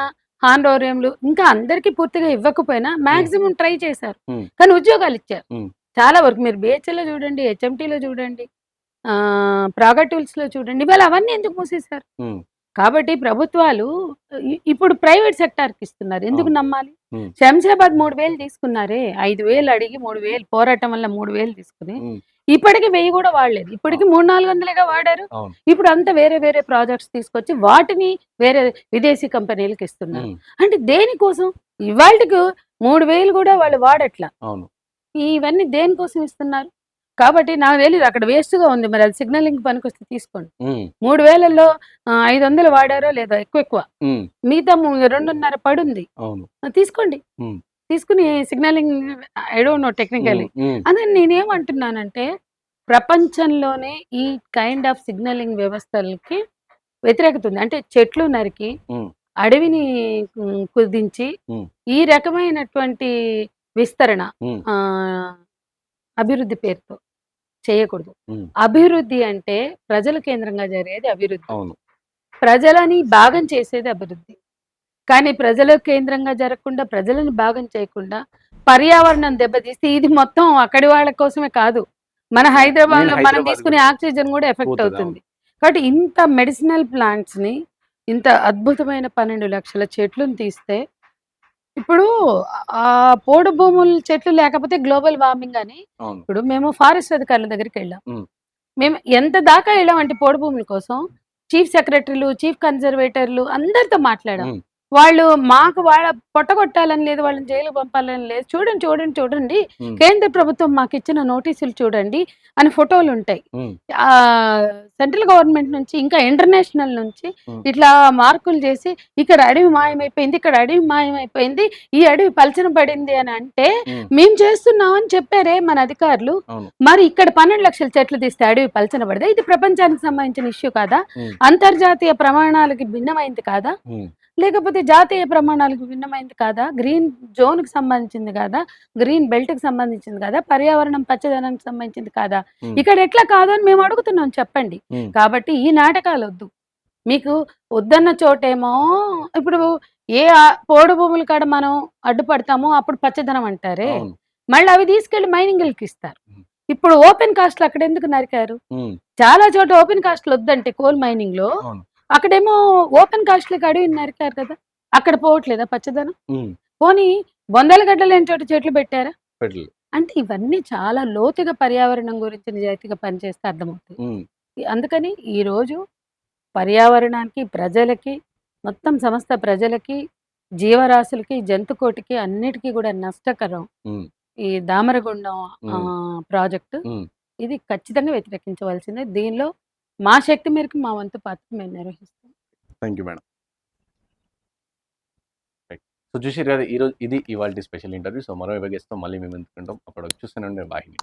హానోరియంలు ఇంకా అందరికీ పూర్తిగా ఇవ్వకపోయినా హ్మ్. మాక్సిమం ట్రై చేశారు. హ్మ్. కానీ ఉద్యోగాలిచ్చారు. హ్మ్. చాలా వరకు మీరు బిహెచ్‌ఎల్‌లో చూడండి, హెచ్ఎంటీలో చూడండి. ప్రాగా టూల్స్‌లో చూడండి. ఇవాళ అవన్నీ ఎందుకు మూసేశారు? హ్మ్. కాబట్టి ప్రభుత్వాలు ఇప్పుడు ప్రైవేట్ సెక్టార్‌కి ఇస్తున్నారు. ఎందుకు అవును. నమ్మాలి? హ్మ్. శంషాబాద్ 3000 తీసుకున్నారే. 5000 అడిగి 3000 పోరాటం వల్ల 3000 తీసుకొని, హ్మ్. ఇప్పటికి 1000 కూడా వాడలేదు. ఇప్పటికి 300, 400గా వాడారు. అవును. ఇప్పుడు అంతా వేరే వేరే ప్రాజెక్ట్స్ తీసుకొచ్చి వాటిని వేరే విదేశీ కంపెనీలకి ఇస్తున్నారు. హ్మ్. అంటే దేనికోసం? ఇవాల్టికి 3000 కూడా వాళ్ళు వాడట్ల. అవును. ఇవన్నీ దేనికోసం ఇస్తున్నారు? కాబట్టి నాకు తెలీదు అక్కడ వేస్ట్‌గా ఉంది. మరి అది సిగ్నలింగ్ పనికొస్తే తీసుకోండి. హ్మ్. 3000లో 500 వాడారో లేదో ఎక్కువ. హ్మ్. మిగతా 2.5 పడుంది. అవును. తీసుకోండి. హ్మ్. తీసుకొని సిగ్నలింగ్ ఐ డోంట్ నో హ్మ్. టెక్నికల్లీ. హ్మ్. అదే నేనేమంటున్నానంటే ప్రపంచంలోనే ఈ కైండ్ ఆఫ్ సిగ్నలింగ్ వ్యవస్థలకి వ్యతిరేకత ఉంది. అంటే చెట్లు నరికి, హ్మ్. అడవిని కుదించి, హ్మ్. ఈ రకమైనటువంటి విస్తరణ హ్మ్. ఆహ్, అభివృద్ధి పేరుతో చేయకూడదు. హ్మ్. అభివృద్ధి అంటే ప్రజల కేంద్రంగా జరిగేది అభివృద్ధి. అవును. ప్రజలని భాగం చేసేది అభివృద్ధి. కానీ ప్రజల కేంద్రంగా జరగకుండా, ప్రజలను భాగం చేయకుండా, పర్యావరణం దెబ్బతీస్తే ఇది మొత్తం అక్కడి వాళ్ళ కోసమే కాదు. మన మెయిన్ హైదరాబాద్‌లో మనం హైదరాబాద్ తీసుకునే గూడా ఆక్సిజన్ గూడా ఎఫెక్ట్ పోతది. అవును. అవుతుంది. కాబట్టి ఇంత మెడిసినల్ ప్లాంట్స్‌ని, ఇంత అద్భుతమైన 12,00,000 చెట్లుని తీస్తే, ఇప్పుడు పోడు భూములు చెట్లు లేకపోతే గ్లోబల్ వార్మింగ్ అని అవును. ఇప్పుడు మేము ఫారెస్ట్ అధికారుల దగ్గరికెళ్ళాం. హ్మ్. మేము ఎంత దాకా ఎళ్ళామంటే పోడు భూముల కోసం, చీఫ్ సెక్రటరీలు, చీఫ్ కన్జర్వేటర్లు అందరితో మాట్లాడాం. హ్మ్. వాళ్ళు మాకు వాళ్ళ పొట్టగొట్టాలని లేదు, వాళ్ళని జైలుకి పంపాలని లేదు. చూడండి, చూడండి, చూడండి. హ్మ్. కేంద్ర ప్రభుత్వం మాకిచ్చిన నోటీసులు చూడండి అని ఫోటోలుంటాయి. హ్మ్. ఆహ్, సెంట్రల్ గవర్నమెంట్ నుంచి ఇంకా ఇంటర్నేషనల్ నుంచి హ్మ్. ఇట్లా మార్కులు చేసి ఇక్కడ అడవి మాయమైపోయింది, ఇక్కడ అడవి మాయమైపోయింది, ఈ అడవి పలచన పడింది అని అంటే, హ్మ్. మేము చేస్తున్నాం అని చెప్పారే మన అధికారులు. అవును. మరి ఇక్కడ 12,00,000 చెట్లు తీస్తే అడవి పలచన పడదా? ఇది ప్రపంచానికి సంబంధించిన ఇష్యూ కాదా? హ్మ్. అంతర్జాతీయ ప్రమాణాలకి భిన్నమైంది కాదా? హ్మ్. లేకపోతే జాతీయ ప్రమాణాలకు భిన్నమైంది కాదా? గ్రీన్ జోన్‌కి సంబంధించింది కాదా? గ్రీన్ బెల్ట్‌కి సంబంధించింది కాదా? పర్యావరణం పచ్చదనానికి సంబంధించింది కాదా? హ్మ్. ఇక్కడ ఎట్లా కాదు అని మేము అడుగుతున్నాం చెప్పండి. హ్మ్. కాబట్టి ఈ నాటకాలొద్దు. మీకు వద్దన్న చోటేమో ఇప్పుడు పోడు భూముల కాడ మనం అడ్డుపడతామో అప్పుడు పచ్చదనం అంటారే. అవును. మళ్ళీ అవి తీసుకెళ్ళి మైనింగులకిస్తారు. హ్మ్. ఇప్పుడు ఓపెన్ కాస్ట్‌లు అక్కడెందుకు నరికారు? హ్మ్. చాలా చోట ఓపెన్ కాస్ట్‌లు వద్దంటే కోల్ మైనింగ్‌లో అవును. అక్కడేమో ఓపెన్ కాస్ట్‌లకి అడవిని నరికారు కదా! అక్కడ పోవట్లేదా పచ్చదనం? హ్మ్. పోనీ బొందల గడ్డ లేని చోట చెట్లు పెట్టారా? పెట్రోల్. అంటే ఇవన్నీ చాలా లోతుగా పర్యావరణం గురించి నిజాయితీగా పనిచేస్తే అర్థమవుతాయి. హ్మ్. అందుకని ఈరోజు పర్యావరణానికి, ప్రజలకి, మొత్తం సమస్త ప్రజలకి, జీవరాశులకి, జంతుకోటికి అన్నిటికి కూడా నష్టకరం. హ్మ్. ఈ దామరగుండం హ్మ్. ప్రాజెక్టు. హ్మ్. ఇది ఖచ్చితంగా వ్యతిరేకించవలసిందే. దీనిలో మా శక్తి మేరకు మా వంతు పాత్ర మేము నిర్వహిస్తాం. Thank you madam. Right. So చూషిర్రు గదా! ఈరోజు ఇది ఇవాల్టి స్పెషల్ ఇంటర్వ్యూ. సో మరో గెస్ట్‌తో మళ్ళీ మీ ముందుకుంటాం. అప్పటివరకు చూస్తూనే ఉండండి వాహిని.